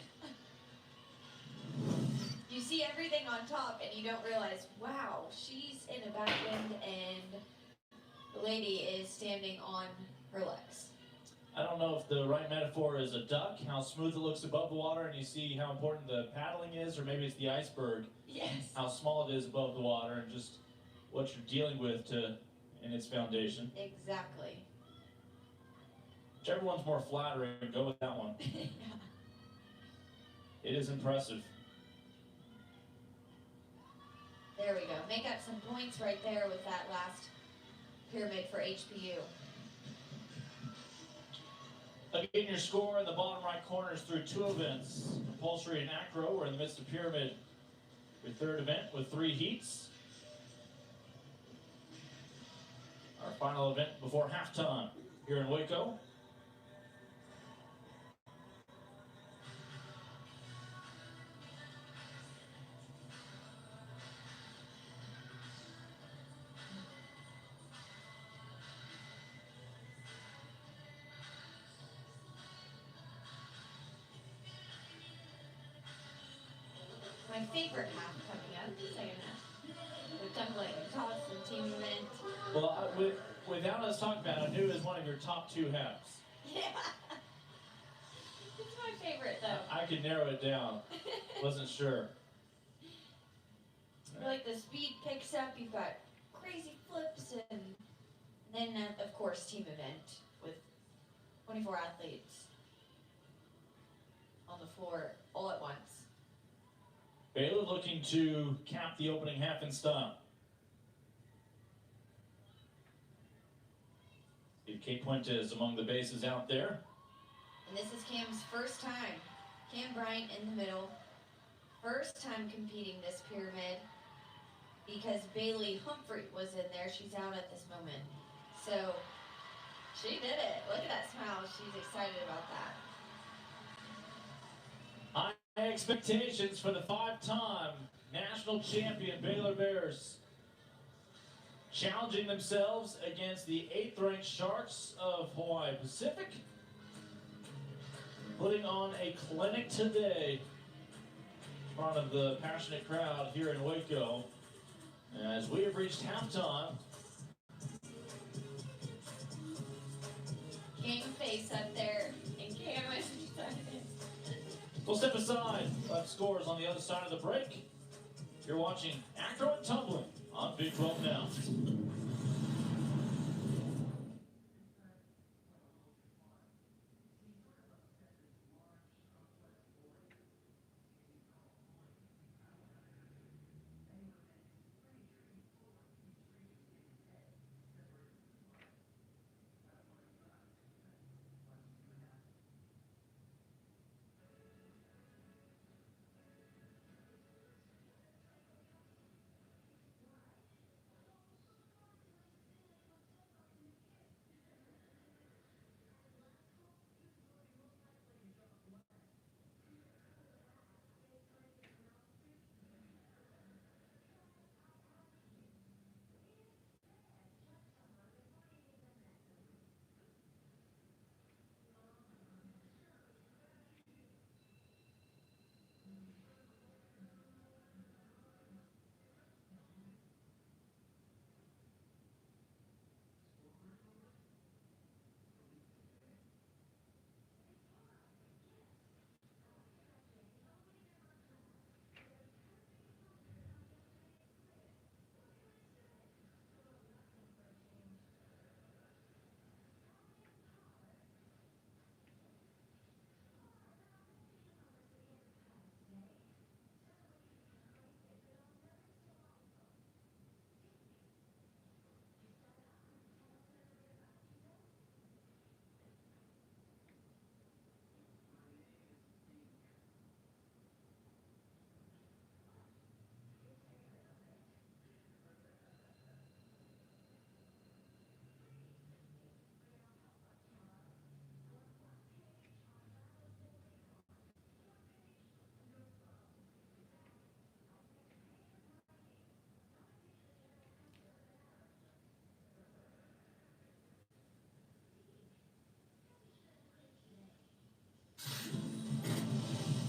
You see everything on top and you don't realize, wow, she's in a back bend and the lady is standing on her legs. I don't know if the right metaphor is a duck, how smooth it looks above the water, and you see how important the paddling is, or maybe it's the iceberg. Yes. How small it is above the water, and just what you're dealing with in its foundation. Exactly. Whichever one's more flattering, go with that one. Yeah. It is impressive. There we go. Make up some points right there with that last pyramid for HPU. Again, your score in the bottom right corner is through 2 events. Compulsory and acro. We're in the midst of pyramid. Your 3rd event with 3 heats. Our final event before halftime here in Waco. My favorite half coming up, second half. The tumbling, toss, and team event. Well, without us talking about it, I knew it was one of your top 2 halves. Yeah. It's my favorite though. I could narrow it down. Wasn't sure. I feel like the speed picks up. You've got crazy flips, and then of course team event with 24 athletes on the floor all at once. Baylor looking to cap the opening half in style. Kate Puentes among the bases out there. And this is Cam's first time. Cam Bryant in the middle. First time competing this pyramid because Bailey Humphrey was in there. She's out at this moment. So she did it. Look at that smile. She's excited about that. High expectations for the 5-time national champion Baylor Bears. Challenging themselves against the 8th-ranked Sharks of Hawaii Pacific. Putting on a clinic today in front of the passionate crowd here in Waco. As we have reached halftime. Cam face up there, and Cam is excited. We'll step aside. Left scores on the other side of the break. You're watching Acro and Tumbling on Big 12 Now.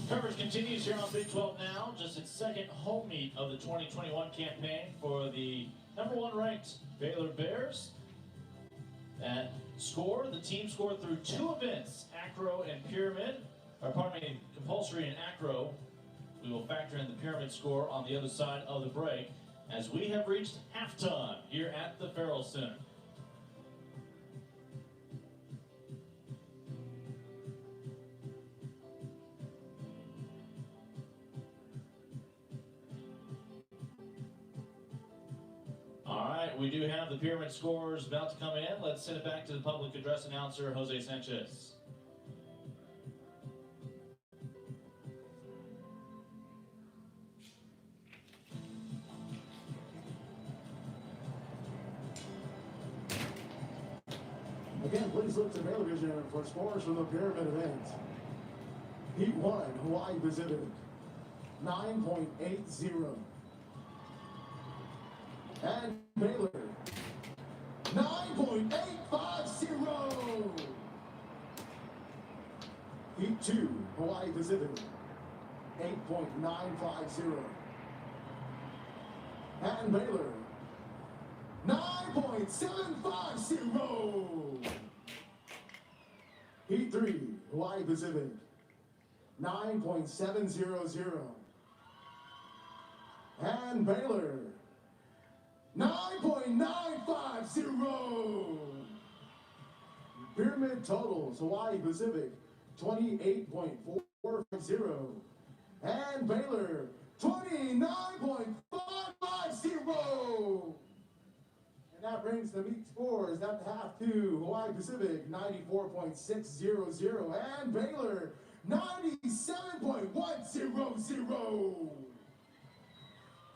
Coverage continues here on Big 12 Now, just its second home meet of the 2021 campaign for the #1 ranked Baylor Bears. At score, the team scored through 2 events, acro and pyramid, or pardon me, compulsory and acro. We will factor in the pyramid score on the other side of the break as we have reached halftime here at the Farrell Center. All right, we do have the pyramid scores about to come in. Let's send it back to the public address announcer, Jose Sanchez. Again, please look to Baylor Vision for scores from the pyramid event. Heat 1, Hawaii Pacific, 9.80. And Baylor, 9.850. Heat 2, Hawaii Pacific, 8.950. And Baylor, 9.750. Heat 3, Hawaii Pacific, 9.700. And Baylor, 9.950. Pyramid totals, Hawaii Pacific, 28.450. And Baylor, 29.550. And that brings the meet scores at the half to Hawaii Pacific, 94.600. And Baylor, 97.100.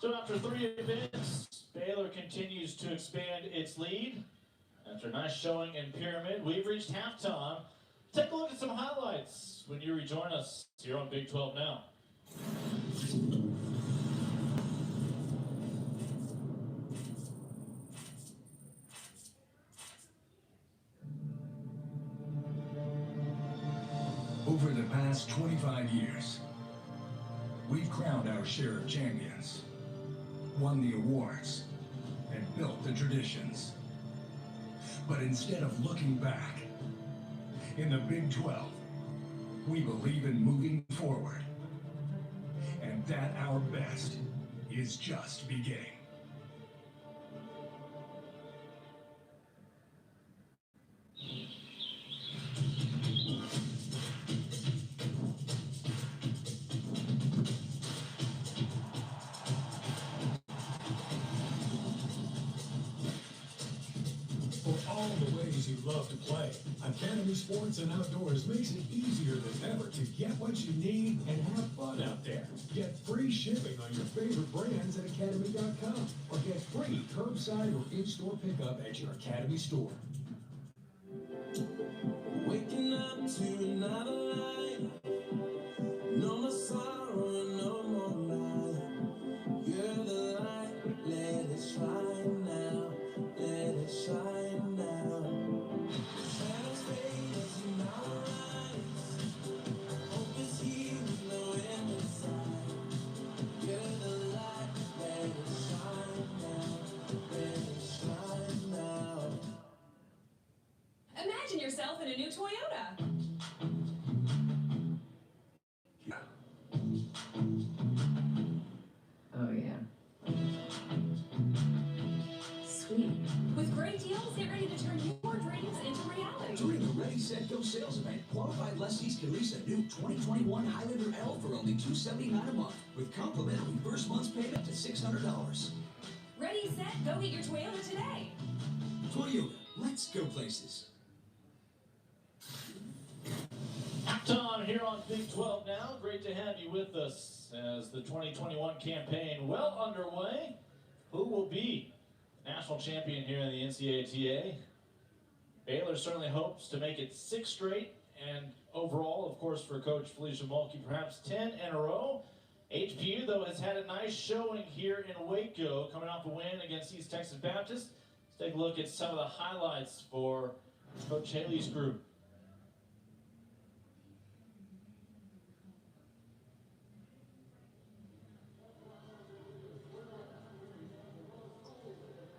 So after 3 events, Baylor continues to expand its lead. After a nice showing in pyramid, we've reached halftime. Take a look at some highlights when you rejoin us here on Big 12 Now. Over the past 25 years, we've crowned our share of champions, won the awards, and built the traditions. But instead of looking back, in the Big 12, we believe in moving forward. And that our best is just beginning. For all the ways you love to play, Academy Sports and Outdoors makes it easier than ever to get what you need and have fun out there. Get free shipping on your favorite brands at academy.com or get free curbside or in-store pickup at your Academy store. Waking up to another life. No more sorrow, no more life. You're the light, let it shine now. Let it shine now. Shadows fade as you now rise. Hope is here with no end in sight. You're the light, let it shine now. Let it shine now. Imagine yourself in a new Toyota. Oh, yeah. Sweet. With great deals, get ready to turn your dreams into reality. During the Ready, Set, Go sales event, qualified lessees can lease a new 2021 Highlander L for only $279 a month, with complimentary first month's paid up to $600. Ready, set, go get your Toyota today. Toyota, let's go places. Halftime here on Big 12 now. Great to have you with us as the 2021 campaign well underway. Who will be national champion here in the NCAA? Baylor certainly hopes to make it 6 straight, and overall, of course, for Coach Felicia Mulkey, perhaps 10 in a row. HPU, though, has had a nice showing here in Waco, coming off a win against East Texas Baptist. Let's take a look at some of the highlights for Coach Haley's group.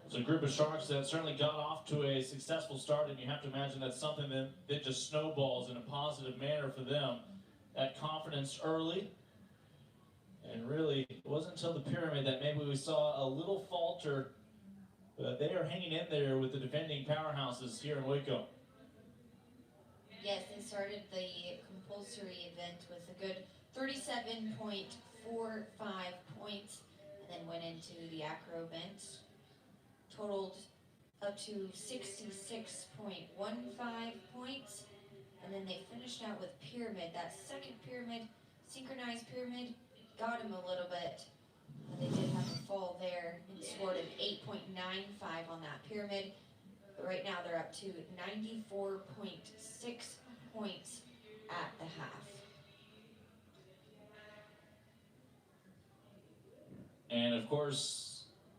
It's a group of Sharks that certainly got off to a successful start, and you have to imagine that's something that just snowballs in a positive manner for them. That confidence early, and really, it wasn't until the pyramid that maybe we saw a little falter, but they are hanging in there with the defending powerhouses here in Waco. Yes, they started the compulsory event with a good 37.45 points, and then went into the acro event. Totaled up to 66.15 points, and then they finished out with pyramid. That second pyramid, synchronized pyramid, got him a little bit. They did have a fall there and scored an 8.95 on that pyramid. But right now they're up to 94.6 points at the half. And of course,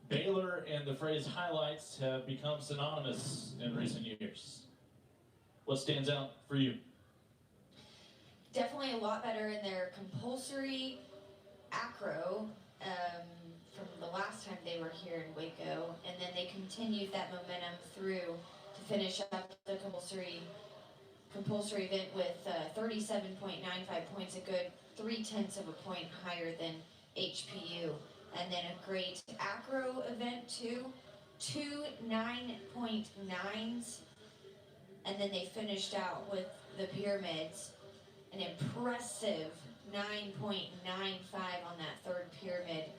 Baylor and the phrase highlights have become synonymous in recent years. What stands out for you? Definitely a lot better in their compulsory acro from the last time they were here in Waco, and then they continued that momentum through to finish up the compulsory event with 37.95 points, a good 0.3 of a point higher than HPU. And then a great acro event too, 2 9.9s, and then they finished out with the pyramids, an impressive 9.95 on that third pyramid,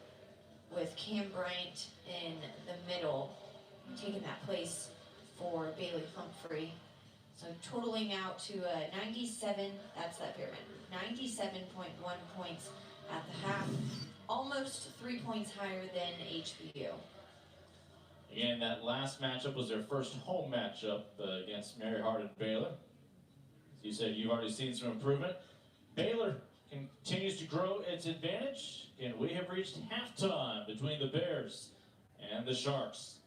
with Cam Bryant in the middle, taking that place for Bailey Humphrey. So totaling out to 97, that's that pyramid, 97.1 points at the half. Almost 3 points higher than HBU. Again, that last matchup was their first home matchup against Mary Hardin Baylor. As you said, you've already seen some improvement. Baylor continues to grow its advantage, and we have reached halftime between the Bears and the Sharks.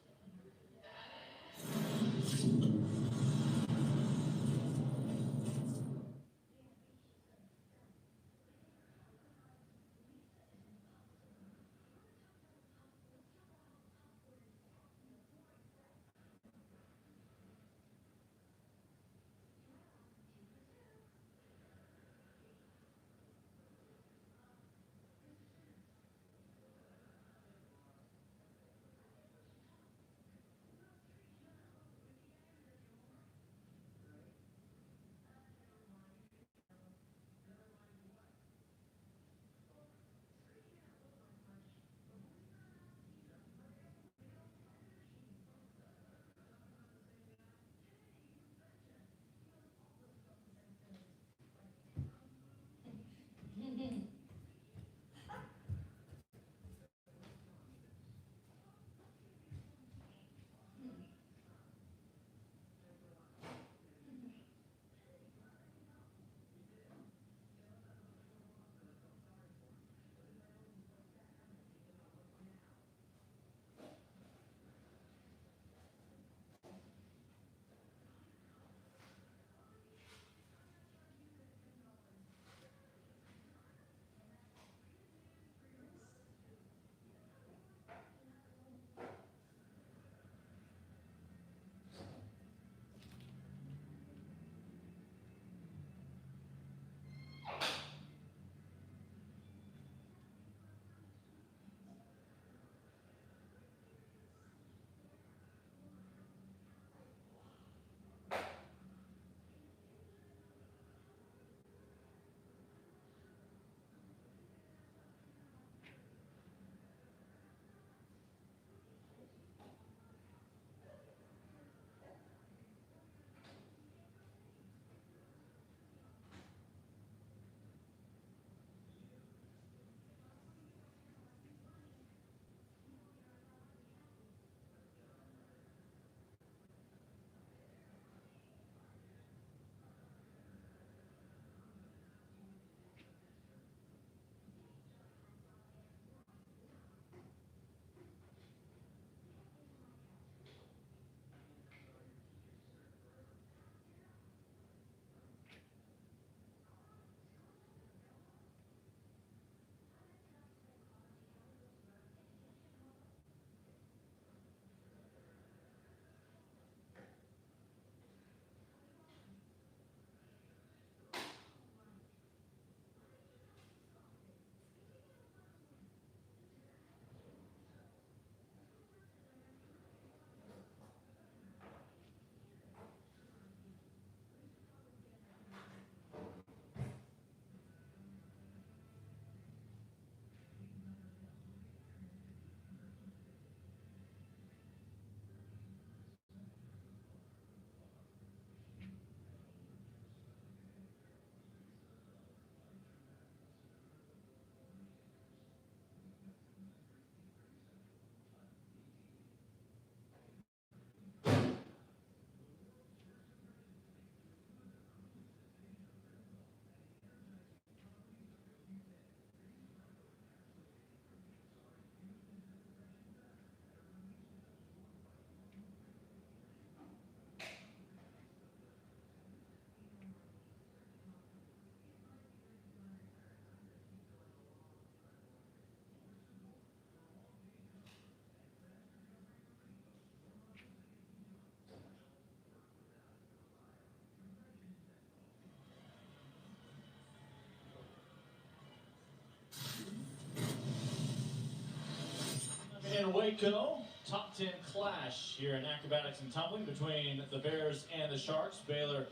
In Waco, top 10 clash here in acrobatics and tumbling between the Bears and the Sharks. Baylor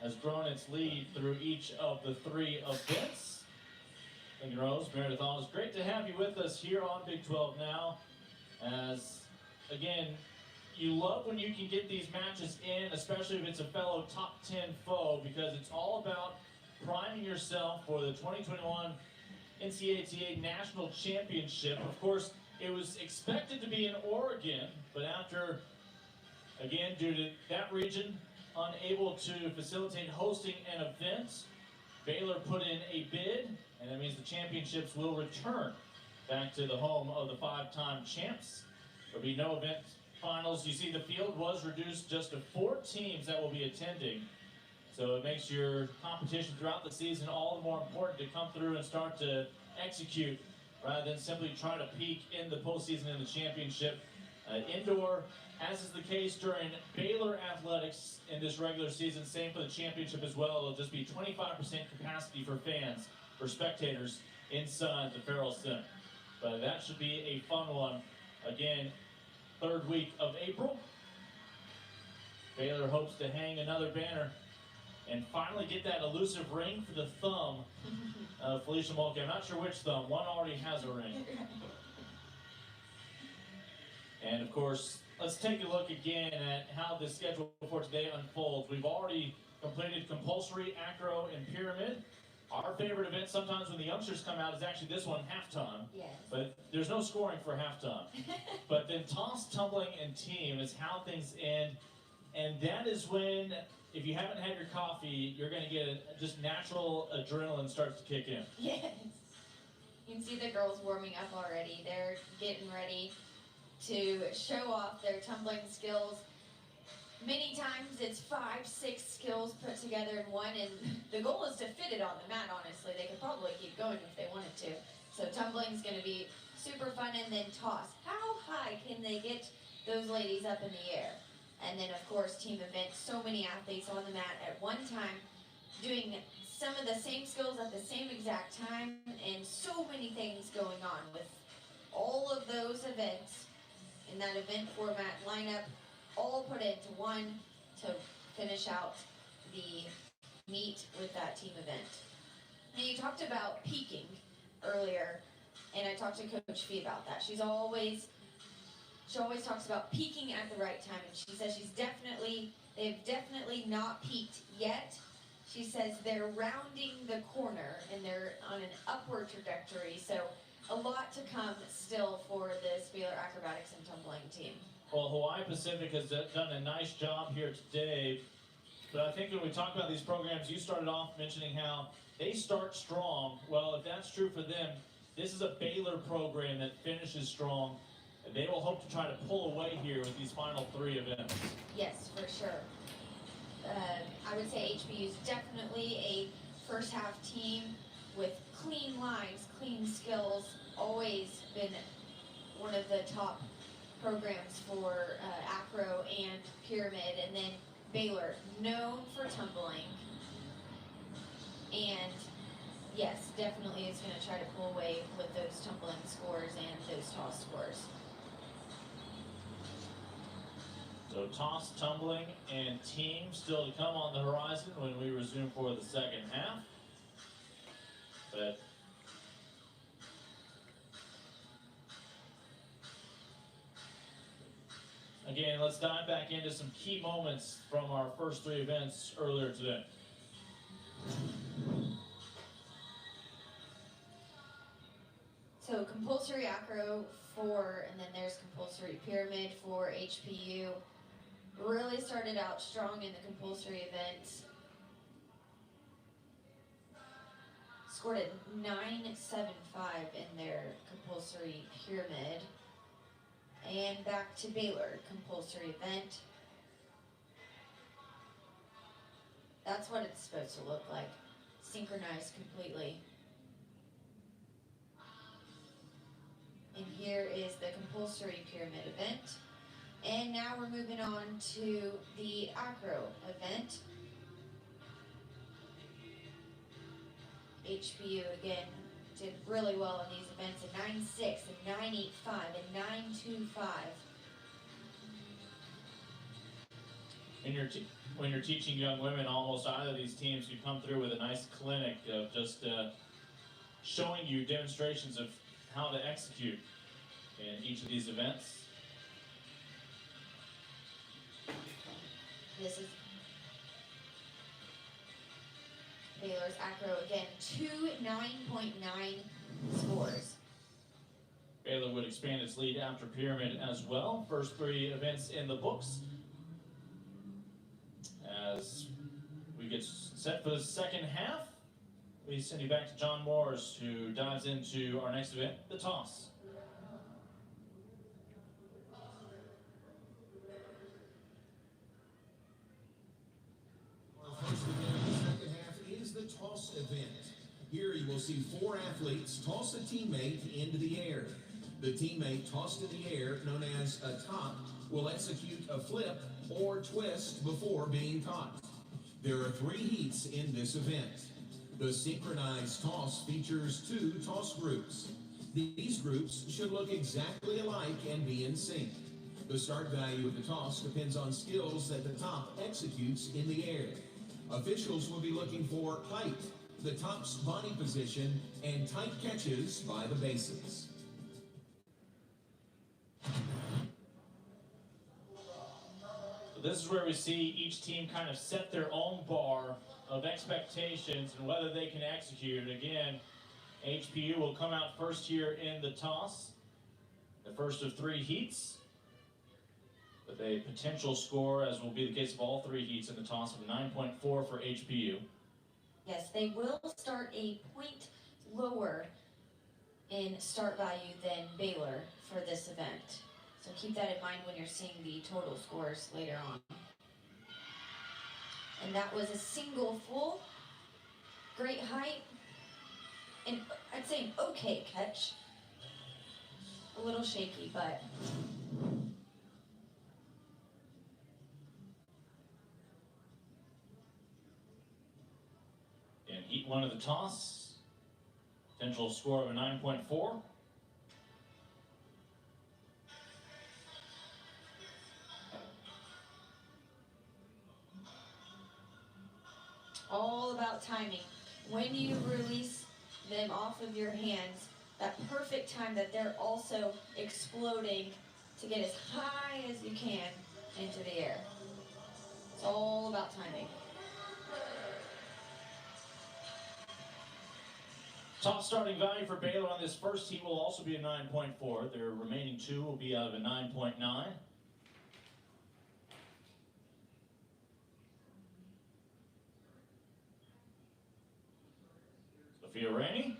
has grown its lead through each of the 3 events. And Rose, Meredith, it's great to have you with us here on Big 12 Now. As, again, you love when you can get these matches in, especially if it's a fellow top 10 foe, because it's all about priming yourself for the 2021 NCAA National Championship. Of course, it was expected to be in Oregon, but after, again, due to that region unable to facilitate hosting an event, Baylor put in a bid, and that means the championships will return back to the home of the 5-time champs. There'll be no event finals. You see, the field was reduced just to 4 teams that will be attending. So it makes your competition throughout the season all the more important to come through and start to execute rather than simply try to peak in the postseason in the championship. Indoor, as is the case during Baylor athletics in this regular season, same for the championship as well. It'll just be 25% capacity for fans, for spectators inside the Farrell Center. But that should be a fun one. Again, 3rd week of April. Baylor hopes to hang another banner and finally get that elusive ring for the thumb of Felicia Mulkey. I'm not sure which thumb. One already has a ring. And of course, let's take a look again at how the schedule for today unfolds. We've already completed compulsory, acro, and pyramid. Our favorite event sometimes when the youngsters come out is actually this one, halftime. Yes. But there's no scoring for halftime. But then toss, tumbling, and team is how things end. And that is when, if you haven't had your coffee, you're going to get just natural adrenaline starts to kick in. Yes. You can see the girls warming up already. They're getting ready to show off their tumbling skills. Many times it's 5, 6 skills put together in one, and the goal is to fit it on the mat, honestly. They could probably keep going if they wanted to. So tumbling is going to be super fun, and then toss. How high can they get those ladies up in the air? And then, of course, team events. So many athletes on the mat at one time doing some of the same skills at the same exact time, and so many things going on with all of those events in that event format lineup, all put into one to finish out the meet with that team event. Now, you talked about peaking earlier, and I talked to Coach Fee about that. She always talks about peaking at the right time, and she says they've definitely not peaked yet. She says they're rounding the corner and they're on an upward trajectory. So a lot to come still for this Baylor acrobatics and tumbling team. Well, Hawaii Pacific has done a nice job here today, but I think when we talk about these programs, you started off mentioning how they start strong. Well, if that's true for them, this is a Baylor program that finishes strong, and they will hope to try to pull away here with these final 3 events. Yes, for sure. I would say HBU is definitely a first half team with clean lines, clean skills, always been one of the top programs for acro and pyramid, and then Baylor, known for tumbling, and yes, definitely is going to try to pull away with those tumbling scores and those toss scores. So toss, tumbling, and team still to come on the horizon when we resume for the second half. But again, let's dive back into some key moments from our first 3 events earlier today. So compulsory acro for, and then there's compulsory pyramid for HPU. Really started out strong in the compulsory event. Scored a 9.75 in their compulsory pyramid. And back to Baylor, compulsory event. That's what it's supposed to look like. Synchronized completely. And here is the compulsory pyramid event. And now we're moving on to the acro event. HPU again did really well in these events, a 9.6, a 9.85, a 9.25. When you're teaching young women, almost either of these teams could come through with a nice clinic of just showing you demonstrations of how to execute in each of these events. This is Baylor's acro again, 2 9.9 scores. Baylor would expand its lead after Pyramid as well. First 3 events in the books. As we get set for the second half, we send you back to John Morris, who dives into our next event, the toss. Our first event of the second half is the toss event. Here you will see 4 athletes toss a teammate into the air. The teammate tossed in the air, known as a top, will execute a flip or twist before being caught. There are 3 heats in this event. The synchronized toss features 2 toss groups. These groups should look exactly alike and be in sync. The start value of the toss depends on skills that the top executes in the air. Officials will be looking for height, the top's body position, and tight catches by the bases. This is where we see each team kind of set their own bar of expectations and whether they can execute. Again, HPU will come out first here in the toss, the first of 3 heats, with a potential score, as will be the case of all 3 heats in the toss, of 9.4 for HPU. Yes, they will start a point lower in start value than Baylor for this event. So keep that in mind when you're seeing the total scores later on. And that was a single full, great height, and I'd say an okay catch. A little shaky, but In heat 1 of the toss, potential score of a 9.4. all about timing. When you release them off of your hands, that perfect time that they're also exploding to get as high as you can into the air. It's all about timing. Top starting value for Baylor on this first heat will also be a 9.4. Their remaining 2 will be out of a 9.9. Sophia Rainey,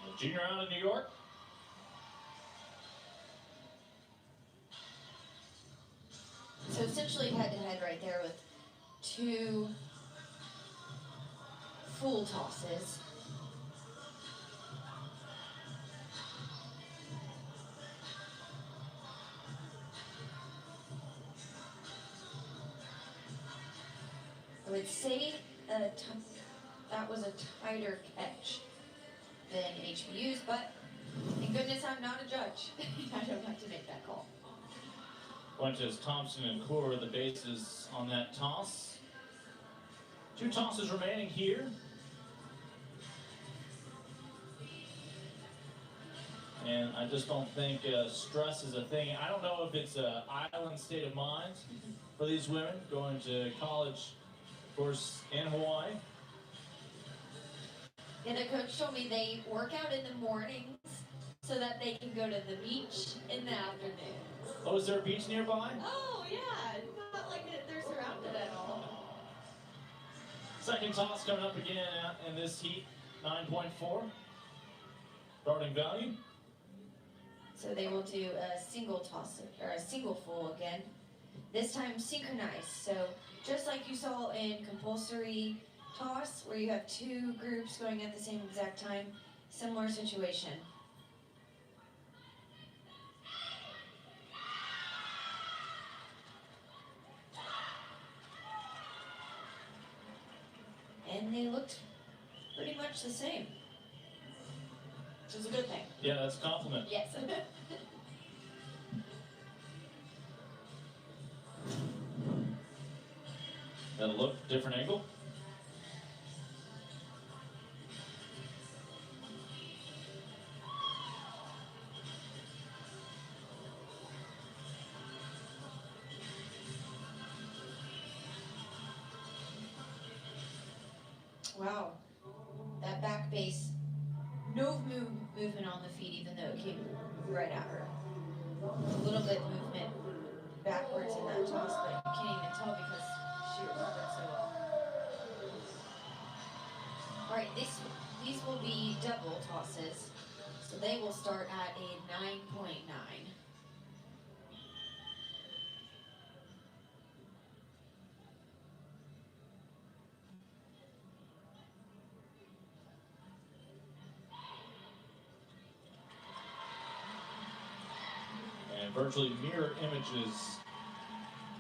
a junior out of New York. So essentially head-to-head right there with 2 full tosses. I would say that was a tighter catch than HBU's, but thank goodness I'm not a judge. I don't have to make that call. Fuentes, Thompson, and Kaur, the bases on that toss. 2 tosses remaining here. And I just don't think stress is a thing. I don't know if it's an island state of mind for these women going to college, of course, in Hawaii. Yeah, the coach told me they work out in the mornings so that they can go to the beach in the afternoon. Oh, is there a beach nearby? Oh, yeah. It's not like they're surrounded at all. Second toss coming up again in this heat, 9.4. Starting value. So they will do a single toss, or a single full again. This time synchronized. So just like you saw in compulsory toss, where you have 2 groups going at the same exact time, similar situation. And they looked much the same. Which is a good thing. Yeah, that's a compliment. Yes. That look, different angle. Wow. That back base, no movement on the feet, even though it came right at her. A little bit movement backwards in that toss, but you can't even tell because she recovered so well. All right, these will be double tosses, so they will start at a 9.9. And virtually mirror images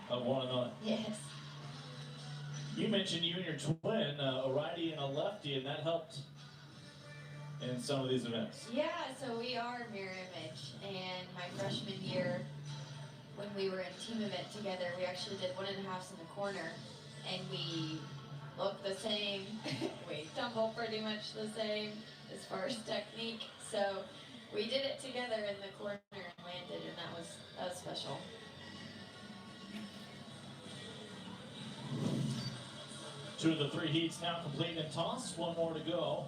of one another. Yes. You mentioned you and your twin, a righty and a lefty, and that helped in some of these events. Yeah, so we are mirror image, and my freshman year, when we were in team event together, we actually did 1.5s in the corner, and we looked the same. We tumbled pretty much the same as far as technique. So we did it together in the corner and landed, and that was special. Two of the three heats now complete in toss. One more to go.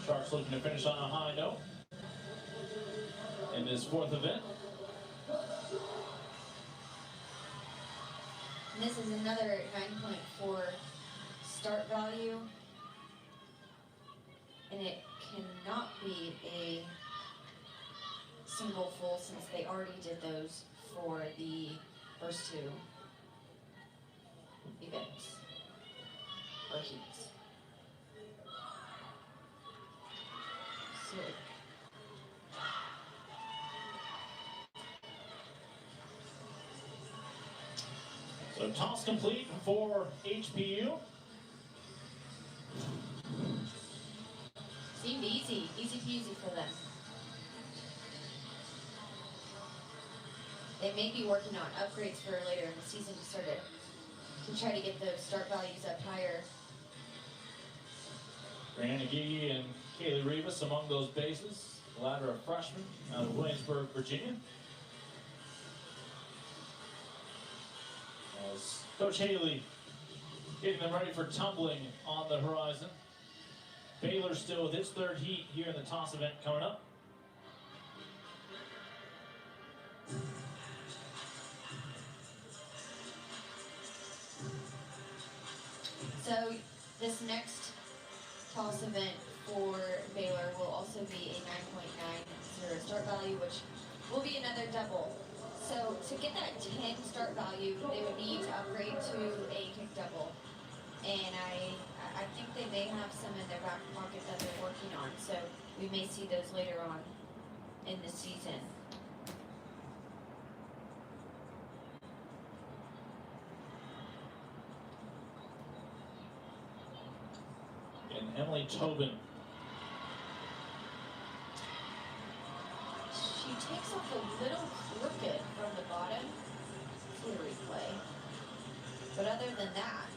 Sharks looking to finish on a high note in this fourth event. And this is another 9.4 start value, and it cannot be a single full since they already did those for the first two events or heats. So So toss complete for HPU. seemed easy peasy for them. They may be working on upgrades for later in the season to try to get those start values up higher. Brianna Gee and Kaylee Rivas among those bases. The latter a freshman out of Williamsburg, Virginia. As Coach Haley getting them ready for tumbling on the horizon. Baylor still with its third heat here in the toss event coming up. So this next toss event for Baylor will also be a 9.90 start value, which will be another double. So to get that 10 start value, they would need to upgrade to a kick double. And I think they may have some in their back pocket that they're working on. So we may see those later on in the season. And Emily Tobin. She takes off a little crooked from the bottom. See the replay. But other than that,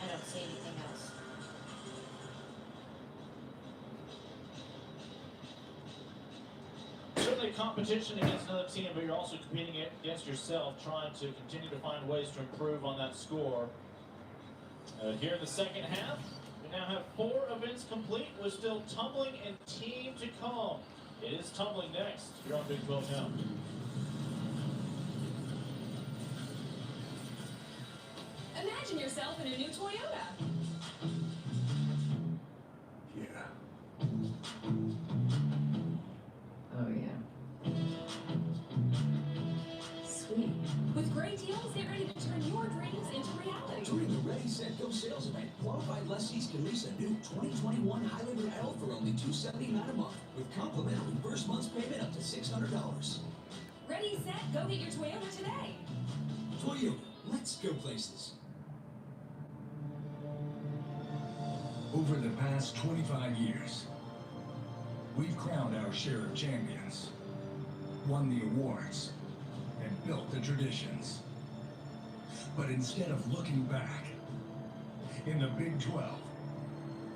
I don't see anything else. Certainly competition against another team, but you're also competing against yourself, trying to continue to find ways to improve on that score. Here in the second half, we now have 4 events complete. We're still tumbling and team to come. It is tumbling next. You're on Big 12 now. Imagine yourself in a new Toyota. Yeah. Oh, yeah. Sweet. With great deals, get ready to turn your dreams into reality. During the Ready, Set, Go sales event, qualified lessees can lease a new 2021 Highlander L for only $279 a month, with complimentary first month's payment up to $600. Ready, set, go get your Toyota today. Toyota, let's go places. Over the past 25 years, we've crowned our share of champions, won the awards, and built the traditions. But instead of looking back, in the Big 12,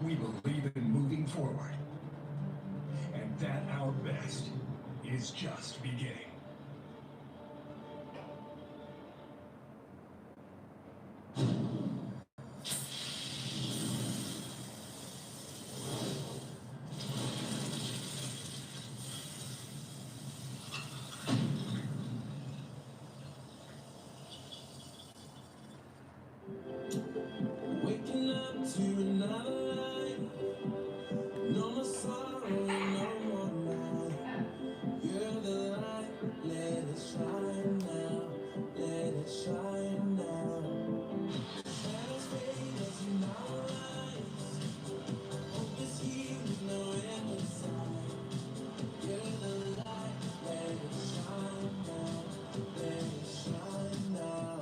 we believe in moving forward, and that our best is just beginning. Waking up to another life. No more sorrow, no more night. You're the light, let it shine now. Let it shine now. Shadows fade as you now rise. Hope is here with no end in sight. You're the light, let it shine now. Let it shine now.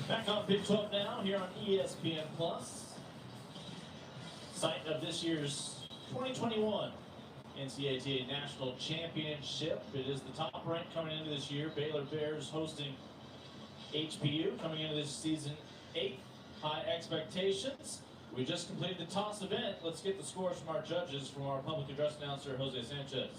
Back on Big 12 now, here on ESPN Plus. Site of this year's 2021 NCAA National Championship. It is the top rank coming into this year. Baylor Bears hosting HPU coming into this season 8th. High expectations. We just completed the toss event. Let's get the scores from our judges, from our public address announcer, Jose Sanchez.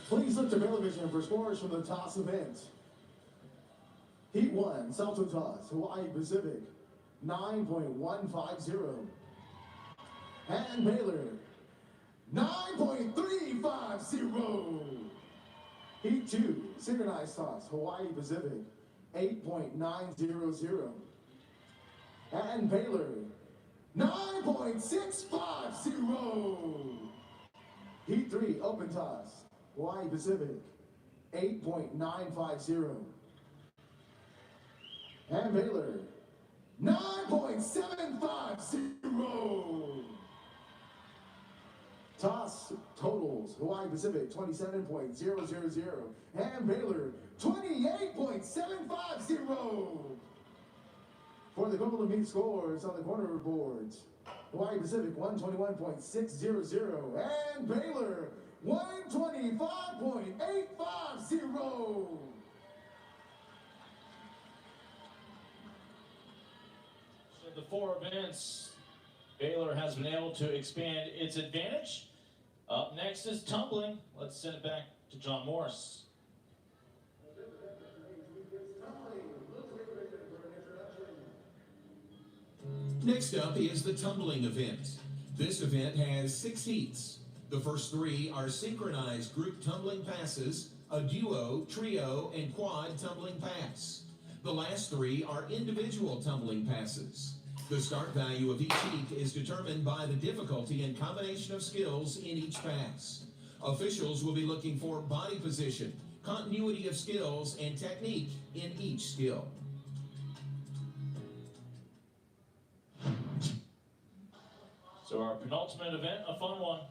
Please look to television for scores from the toss event. Heat 1, Salto Toss, Hawaii Pacific, 9.150. And Baylor, 9.350. Heat 2, Synchronized Toss, Hawaii Pacific, 8.900. And Baylor, 9.650. Heat 3, Open Toss, Hawaii Pacific, 8.950. And Baylor, 9.750. Toss totals, Hawaii Pacific, 27.000. And Baylor, 28.750. For the Golden Meat scores on the corner boards, Hawaii Pacific, 121.600. And Baylor, 125.850. The four events, Baylor has been able to expand its advantage. Up next is tumbling. Let's send it back to John Morris. Next up is the tumbling event. This event has 6 heats. The first 3 are synchronized group tumbling passes, a duo, trio, and quad tumbling pass. The last 3 are individual tumbling passes. The start value of each heat is determined by the difficulty and combination of skills in each pass. Officials will be looking for body position, continuity of skills, and technique in each skill. So our penultimate event, a fun one.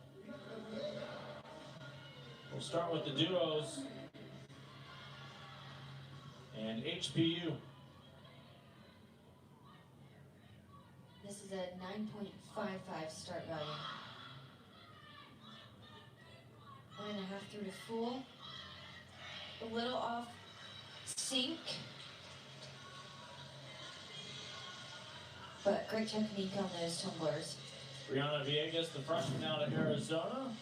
We'll start with the duos and HPU. This is a 9.55 start value. 1.5 through to full. A little off sync. but great technique on those tumblers. Brianna Villegas, the freshman out of Arizona,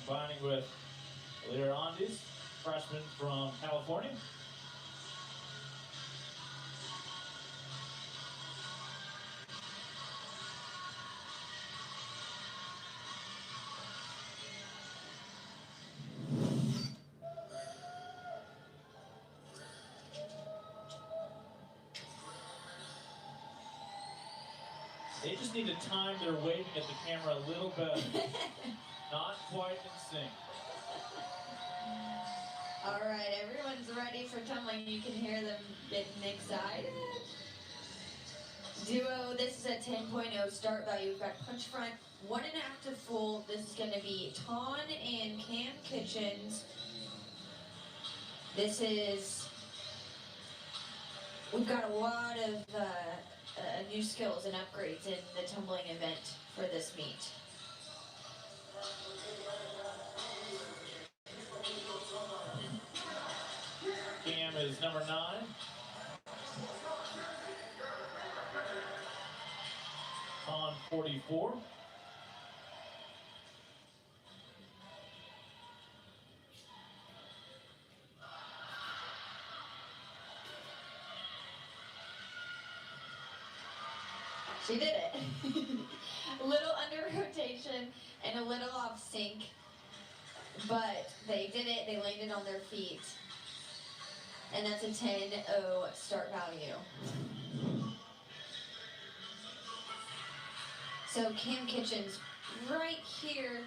combining with Lyra Andes, freshman from California. They just need to time their waving at the camera a little better. Not quite in sync. All right, everyone's ready for tumbling. You can hear them getting excited. Duo, this is a 10.0 start value. We've got punch front, 1.5 to full. This is going to be Ton and Cam Kitchens. We've got a lot of new skills and upgrades in the tumbling event for this meet. Cam is number 9. On 44. She did it. A little under rotation and a little off sync, but they did it. They landed on their feet. And that's a 10.0 start value. So Cam Kitchens, right here,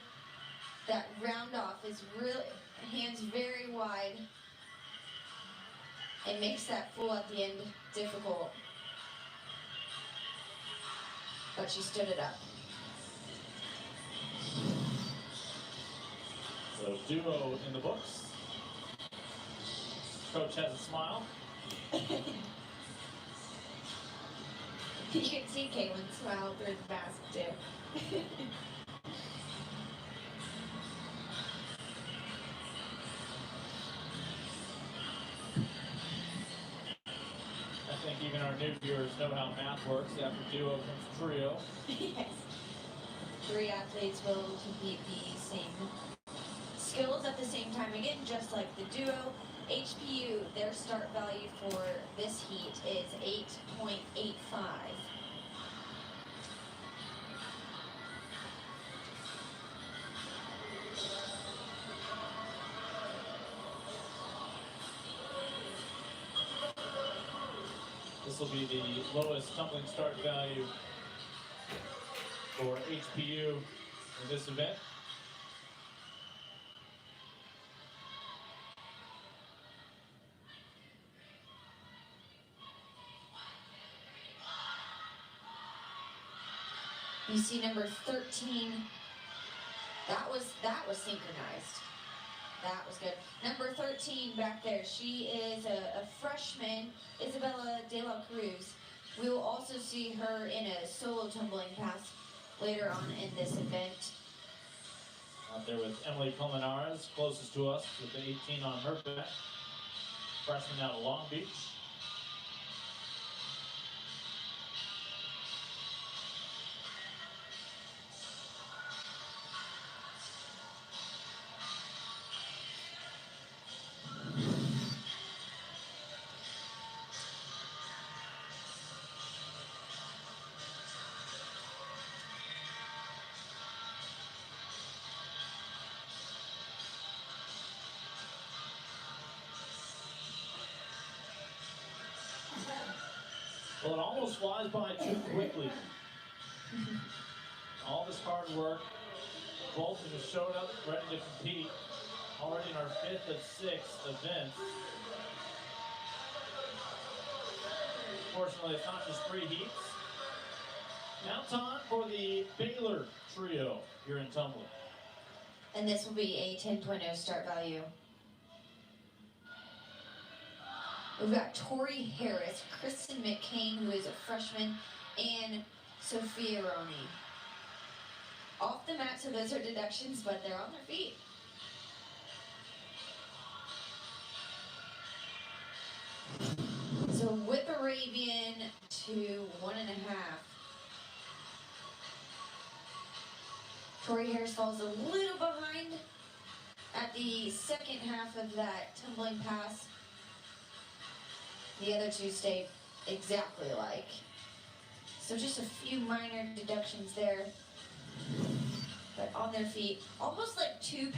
that round off is really, hands very wide. It makes that full at the end difficult. But she stood it up. So duo in the books. Coach has a smile. You can see Caitlin smile through the mask too. I think even our new viewers know how math works. After duo comes trio. Yes. 3 athletes will compete the same skills at the same time. Again, just like the duo. HPU, their start value for this heat is 8.85. This will be the lowest tumbling start value for HPU in this event. You see number 13. That was synchronized. That was good. Number 13 back there. She is a freshman, Isabella De La Cruz. We will also see her in a solo tumbling pass later on in this event. Out there with Emily Colmenares, closest to us, with the 18 on her back. Freshman out of Long Beach. Well, it almost flies by too quickly. All this hard work. Bolton has showed up ready to compete. Already in our 5th and 6th event. Fortunately, it's not just 3 heats. Now time for the Baylor trio here in tumbling. And this will be a 10.0 start value. We've got Tori Harris, Kristen McCain, who is a freshman, and Sophia Roney. Off the mat, so those are deductions, but they're on their feet. So whip Arabian to 1.5. Tori Harris falls a little behind at the second half of that tumbling pass. The other two stay exactly alike. So just a few minor deductions there. But on their feet, almost like too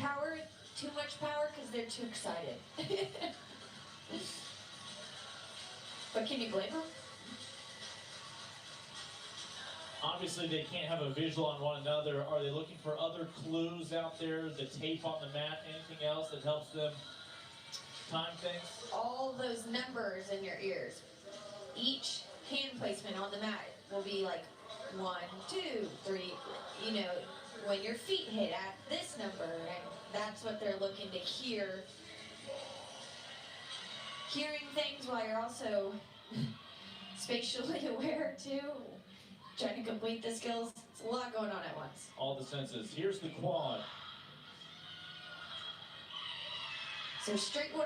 much power because they're too excited. But can you blame them? Obviously, they can't have a visual on one another. Are they looking for other clues out there? The tape on the mat, anything else that helps them time things? All those numbers in your ears. Each hand placement on the mat will be like 1, 2, 3. You know, when your feet hit at this number, and that's what they're looking to hear. Hearing things while you're also spatially aware too. Trying to complete the skills. It's a lot going on at once. All the senses. Here's the quad. So straight 1.5.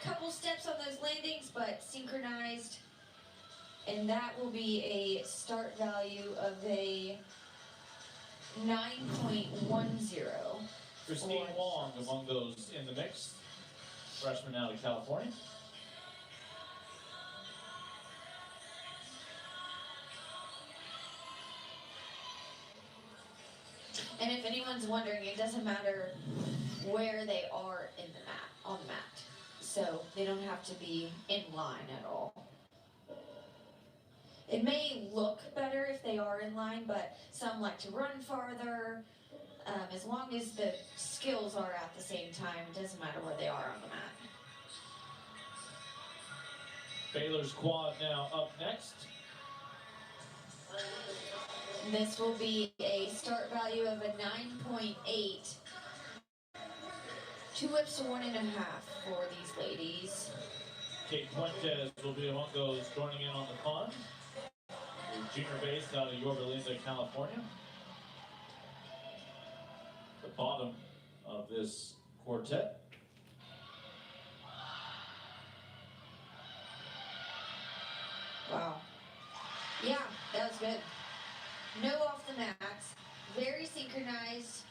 Couple steps on those landings, but synchronized. And that will be a start value of a 9.10. Christine Wong among those in the mix. Freshman out of California. And if anyone's wondering, it doesn't matter where they are in the mat, on the mat. So they don't have to be in line at all. It may look better if they are in line, but some like to run farther. As long as the skills are at the same time, it doesn't matter where they are on the mat. Baylor's quad now up next. This will be a start value of a 9.8. 2 whips to 1.5 for these ladies. Kate Fuentes will be among those joining in on the fun. Junior based out of Yorba Linda, California. The bottom of this quartet. Wow. Yeah, that was good. No off the mats. Very synchronized.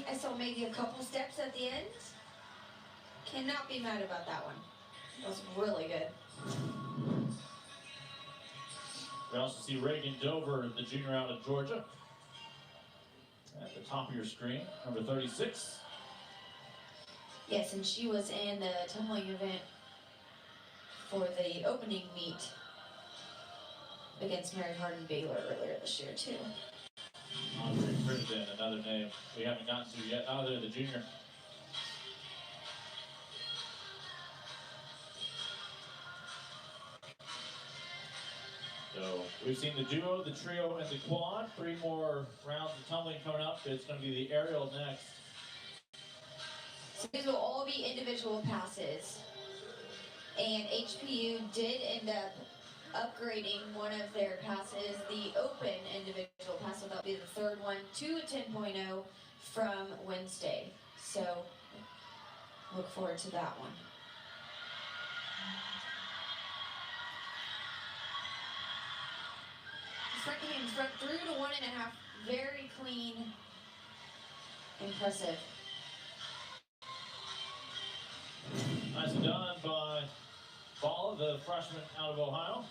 I saw maybe a couple steps at the end. Cannot be mad about that one. That was really good. We also see Reagan Dover, the junior out of Georgia. At the top of your screen, number 36. Yes, and she was in the tumbling event for the opening meet against Mary Hardin Baylor earlier this year too. Andre Crittenden, another name we haven't gotten to yet. Oh, they're the junior. So we've seen the duo, the trio, and the quad. 3 more rounds of tumbling coming up. It's going to be the aerial next. So these will all be individual passes. And HPU did end up upgrading one of their passes, the open individual pass, so that'll be the 3rd one, to a 10.0 from Wednesday. So look forward to that one. Front hand, front through to 1.5, very clean, impressive. Nicely done by Ball, the freshman out of Ohio.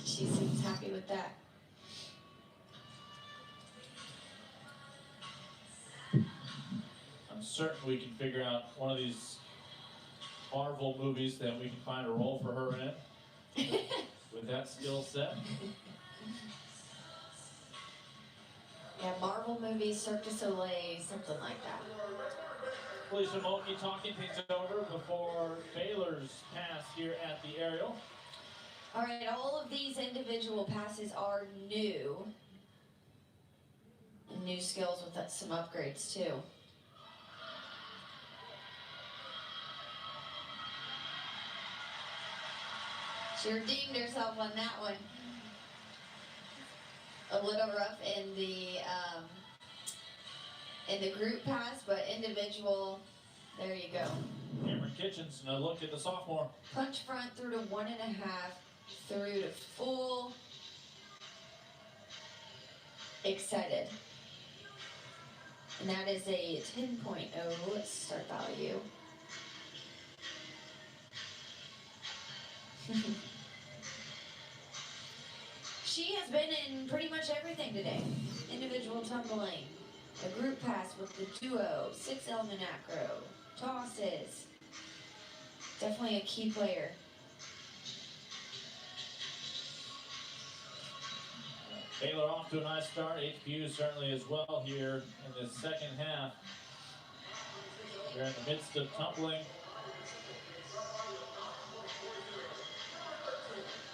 She seems happy with that. I'm certain we can figure out one of these Marvel movies that we can find a role for her in with that skill set. Yeah, Marvel movies, Cirque du Soleil, something like that. Felicia Mulkey talking things over before Baylor's pass here at the aerial. All right, all of these individual passes are new. And new skills with some upgrades too. She redeemed herself on that one. A little rough in in the group pass, but individual, there you go. Cameron Kitchens, and a look at the sophomore. Punch front through to 1.5, through to full. Excited. And that is a 10.0 start value. She has been in pretty much everything today. Individual tumbling, a group pass with the duo, 6-element acro, tosses. Definitely a key player. Baylor off to a nice start. HPU certainly as well here in the second half. They're in the midst of tumbling.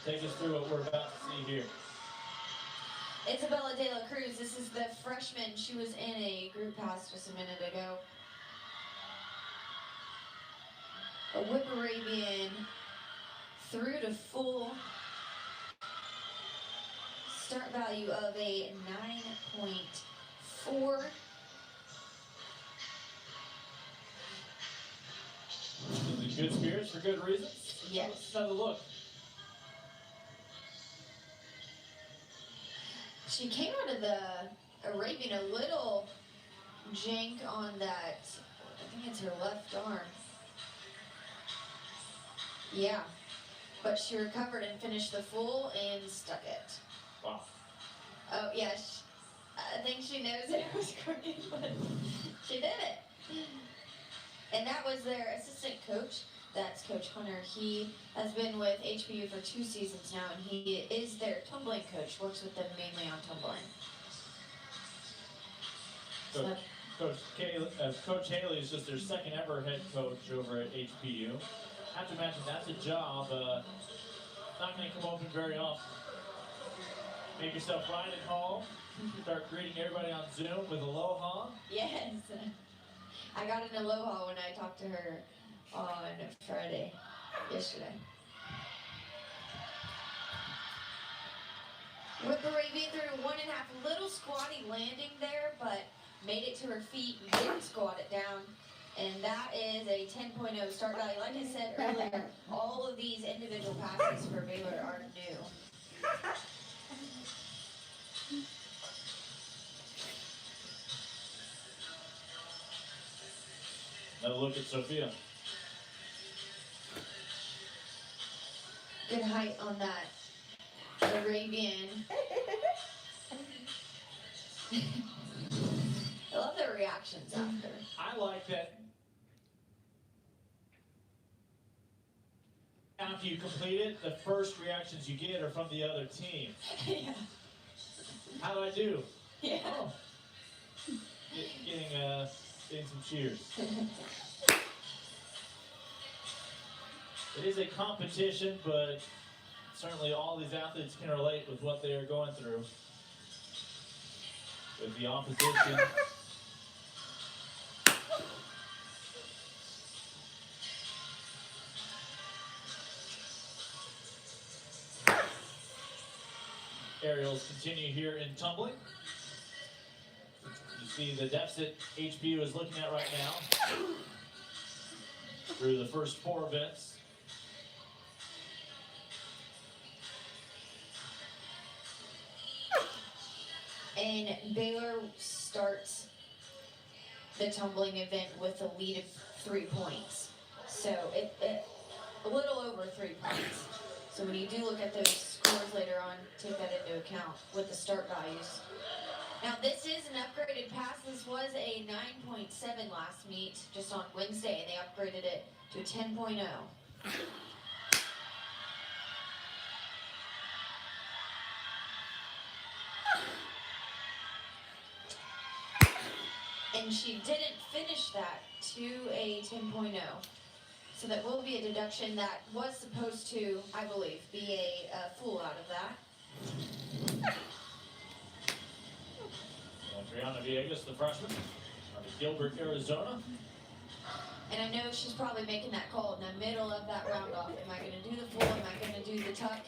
Take us through what we're about to see here. Isabella De La Cruz, this is the freshman. She was in a group pass just a minute ago. A whip Arabian through to full. Start value of a 9.4. In good spirits for good reasons. Yes. Let's have a look. She came out of the Arabian a little jank on that, I think it's her left arm. Yeah, but she recovered and finished the full and stuck it. Wow. Oh, yeah, I think she knows it was crooked, but she did it. And that was their assistant coach. That's Coach Hunter. He has been with HPU for 2 seasons now, and he is their tumbling coach, works with them mainly on tumbling. Coach Haley is just their second ever head coach over at HPU. I have to imagine that's a job not going to come open very often. Make yourself right at home. Start greeting everybody on Zoom with aloha. Yes. I got an aloha when I talked to her on Friday, yesterday. Whip Arabian through 1.5, little squatty landing there, but made it to her feet and didn't squat it down. And that is a 10.0 start value. Like I said earlier, all of these individual passes for Baylor are new. Another look at Sophia. Good height on that Arabian. I love their reactions after. I like that. After you complete it, the first reactions you get are from the other team. Yeah. How do I do? Yeah. Oh. Getting some cheers. It is a competition, but certainly all these athletes can relate with what they are going through. With the opposition. Aerials continue here in tumbling. You see the deficit HPU is looking at right now through the first 4 events. And Baylor starts the tumbling event with a lead of 3 points. So a little over 3 points. So when you do look at those scores later on, take that into account with the start values. Now this is an upgraded pass. This was a 9.7 last meet, just on Wednesday, and they upgraded it to a 10.0. And she didn't finish that to a 10.0. So that will be a deduction. That was supposed to, I believe, be a full out of that. Triana Villegas, the freshman, out of Gilbert, Arizona. And I know she's probably making that call in the middle of that round off. Am I going to do the full? Am I going to do the tuck?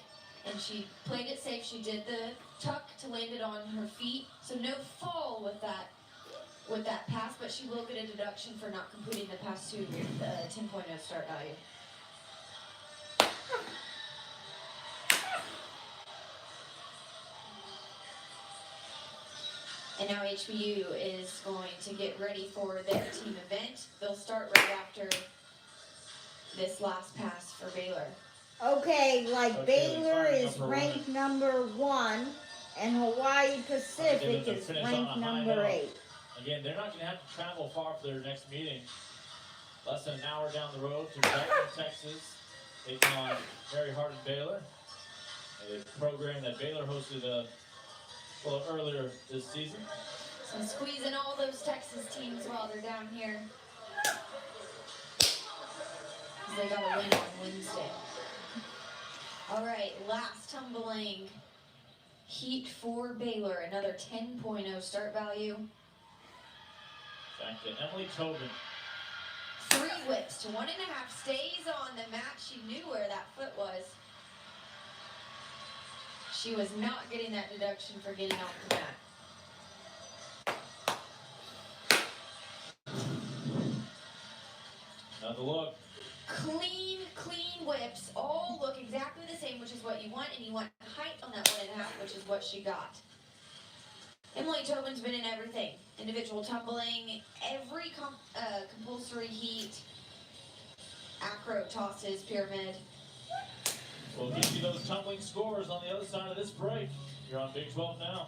And she played it safe. She did the tuck to land it on her feet. So no fall with with that pass, but she will get a deduction for not completing the pass to 10.0 start value. And now HBU is going to get ready for their team event. They'll start right after this last pass for Baylor. Okay, like Okay, Baylor is number ranked number 1, and Hawaii Pacific is ranked number 8. Again, they're not going to have to travel far for their next meeting. Less than an hour down the road to Dalton, Texas, taking on Mary Hardin Baylor, a program that Baylor hosted a little earlier this season. So squeezing all those Texas teams while they're down here. They got a win on Wednesday. All right, last tumbling heat for Baylor. Another 10.0 start value. Back to Emily Tobin. 3 whips to 1.5. Stays on the mat. She knew where that foot was. She was not getting that deduction for getting off the mat. Another look. Clean whips. All look exactly the same, which is what you want, and you want height on that 1.5, which is what she got. Emily Tobin's been in everything. Individual tumbling, every compulsory heat, acro tosses, pyramid. We'll give you those tumbling scores on the other side of this break. You're on Big 12 now.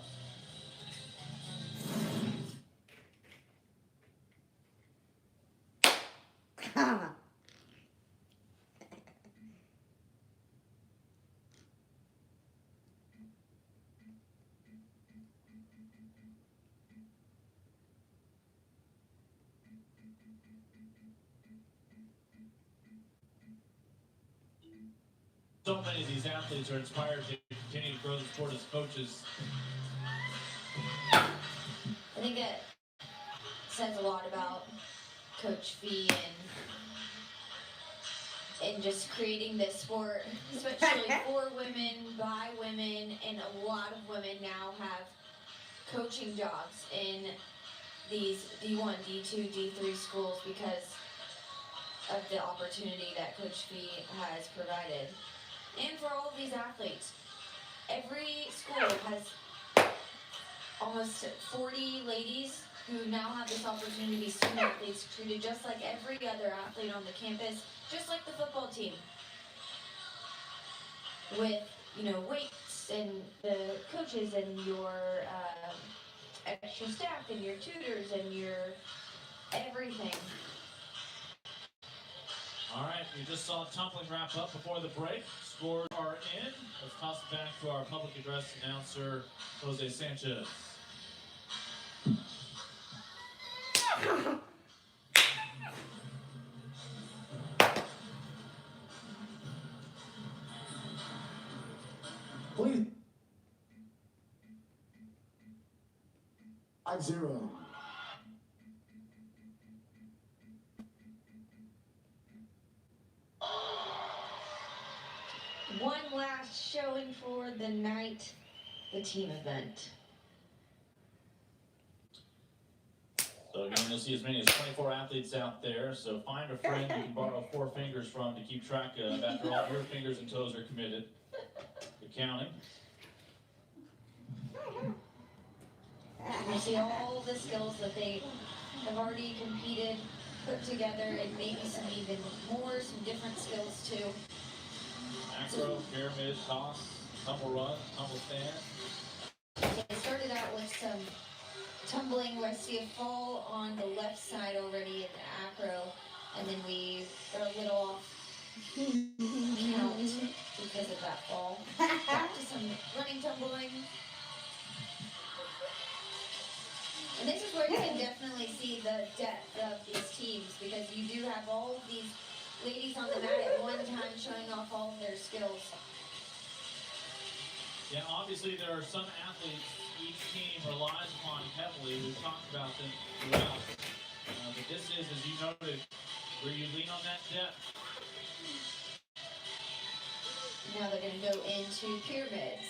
So many of these athletes are inspired to continue to grow the sport as coaches. I think it says a lot about Coach Fee and just creating this sport, especially for women, by women, and a lot of women now have coaching jobs in these D1, D2, D3 schools because of the opportunity that Coach Fee has provided. And for all of these athletes, every school has almost 40 ladies who now have this opportunity to be student athletes, treated just like every other athlete on the campus, just like the football team. With, weights and the coaches and your extra staff and your tutors and your everything. All right, we just saw tumbling wrap up before the break. Scores are in. Let's toss it back to our public address announcer, Jose Sanchez. Please. 5-0. One last showing for the night, the team event. So again, you'll see as many as 24 athletes out there. So find a friend you can borrow 4 fingers from to keep track of after all your fingers and toes are committed to counting. You see all the skills that they have already competed, put together, and maybe some even more, some different skills too. Acro, pyramid, toss, tumble run, tumble stand. They started out with some tumbling where I see a fall on the left side already in the acro, and then we are a little off count because of that fall. Back to some running tumbling. And this is where you can definitely see the depth of these teams, because you do have all of these ladies on the mat at one time showing off all of their skills. Yeah, obviously there are some athletes each team relies upon heavily. We've talked about them throughout. But this is, as you noted, where you lean on that depth. Now they're going to go into pyramids.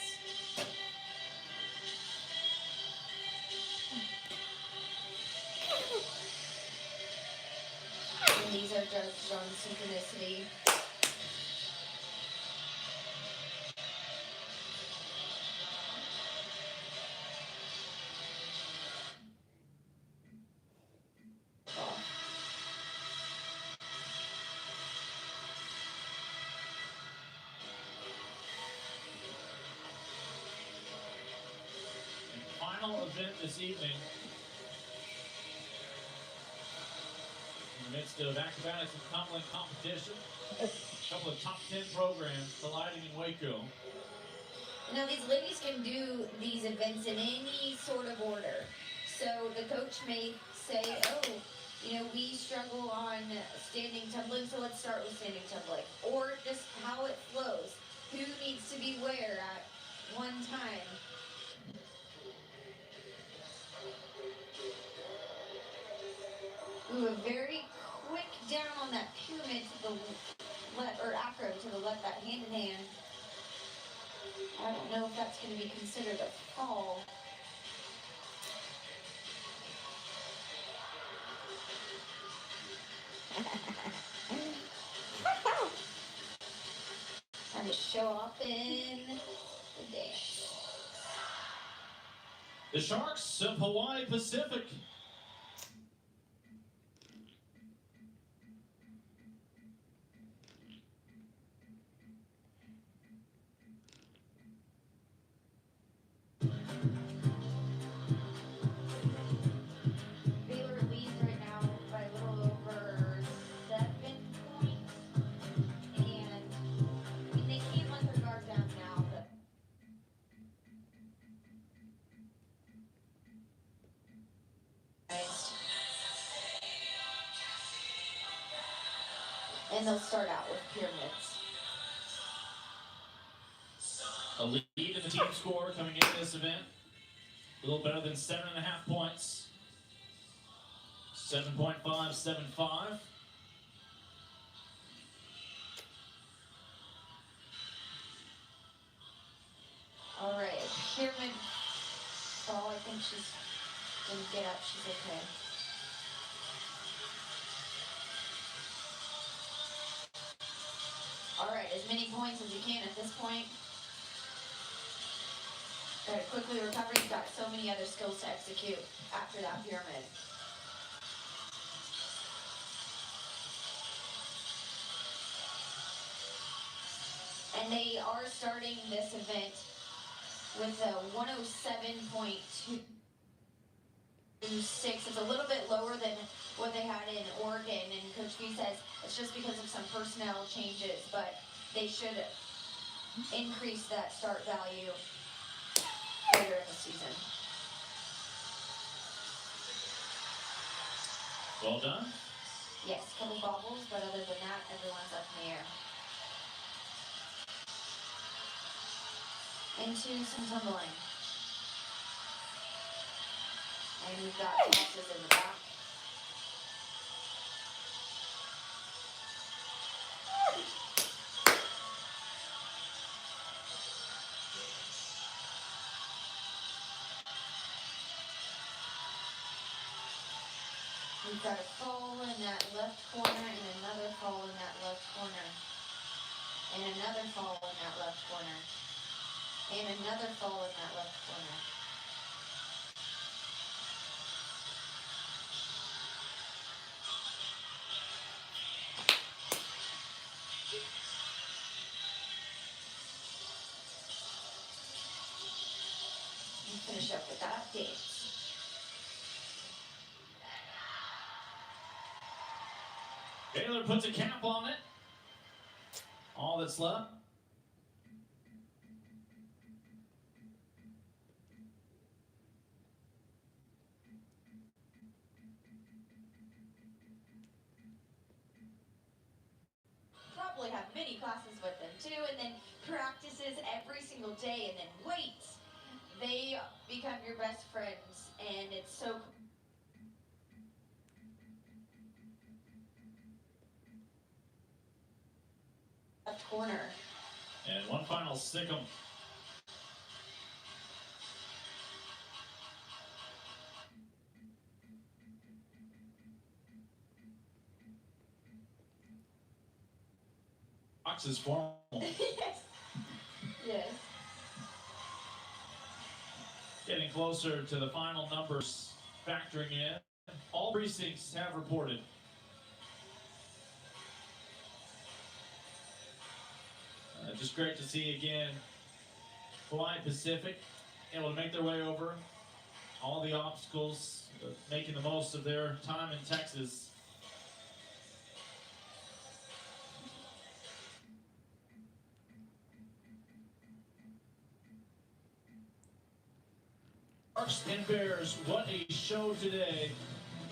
these are judged on synchronicity. Final event this evening. In the midst of acrobatics and tumbling competition, a couple of top 10 programs colliding in Waco. Now these ladies can do these events in any sort of order. So the coach may say, oh, you know, we struggle on standing tumbling, so let's start with standing tumbling. Or just how it flows. Who needs to be where at one time. Ooh, a very quick down on that pyramid to the left, or acro to the left, that hand in hand. I don't know if that's going to be considered a fall. Trying to show off in the dance. The Sharks of Hawaii Pacific. Baylor leads right now by a little over 7 points. And I mean, they can't let their guard down now, but and they'll start out with pyramids. A lead in the team score coming into this event. A little better than 7.5 points. 7.575. All right, pyramid fall. I think she's gonna get up. She's okay. All right, as many points as you can at this point. Gotta quickly recover. You've got so many other skills to execute after that pyramid. And they are starting this event with a 107.26. It's a little bit lower than what they had in Oregon, and Coach V says it's just because of some personnel changes, but they should increase that start value later in the season. Well done. Yes, a couple bobbles, but other than that, everyone's up in the air. Into some tumbling. And we've got tosses in the back. We've got a fall in that left corner and another fall in that left corner. And another fall in that left corner. And another fall in that left corner. And finish up with that dance. Baylor puts a cap on it. All that's left. Probably have mini classes with them too, and then practices every single day, and then weights. They become your best friends, and it's so left corner. And one final stick 'em. Fox is formal. Yes. Getting closer to the final numbers factoring in. All precincts have reported. Just great to see again Hawaii Pacific able to make their way over all the obstacles, making the most of their time in Texas. Sharks and Bears, what a show today.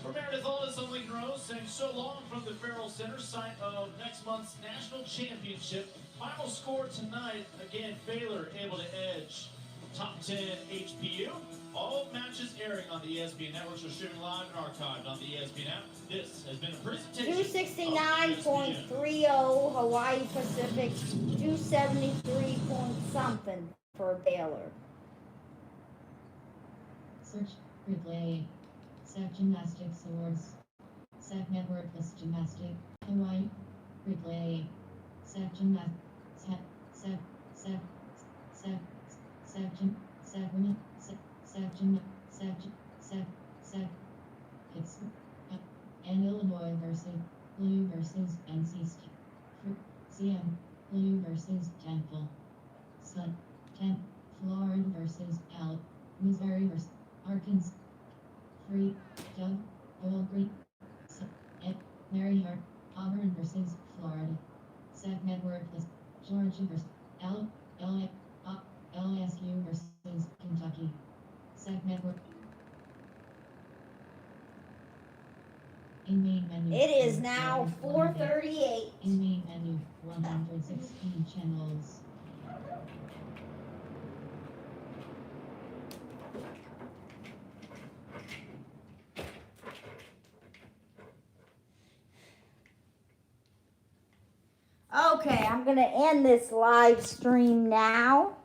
For Meredith Aldis, I'm Lincoln Rose, saying so long from the Farrell Center, site of next month's national championship. Final score tonight, again, Baylor able to edge top 10 HPU. All matches airing on the ESPN Network, so streaming live and archived on the ESPN app. This has been a presentation 269.30 Hawaii Pacific, 273 point something for Baylor. Search, replay. SAC Gymnastics Awards. SAC Network plus Gymnastic. Hawaii. Replay. SAC Gymnastic. It's Illinois versus Blue versus NC State. CM. Blue versus Temple. Sun. Florida versus Missouri versus Arkansas. Free. Doug. Oil Green. Mary Hart. Auburn versus Florida. SAC Network plus Georgia versus LSU versus Kentucky. SAC Network. In main menu. It is now 4:38. In main menu, 116 channels. Okay, I'm going to end this live stream now.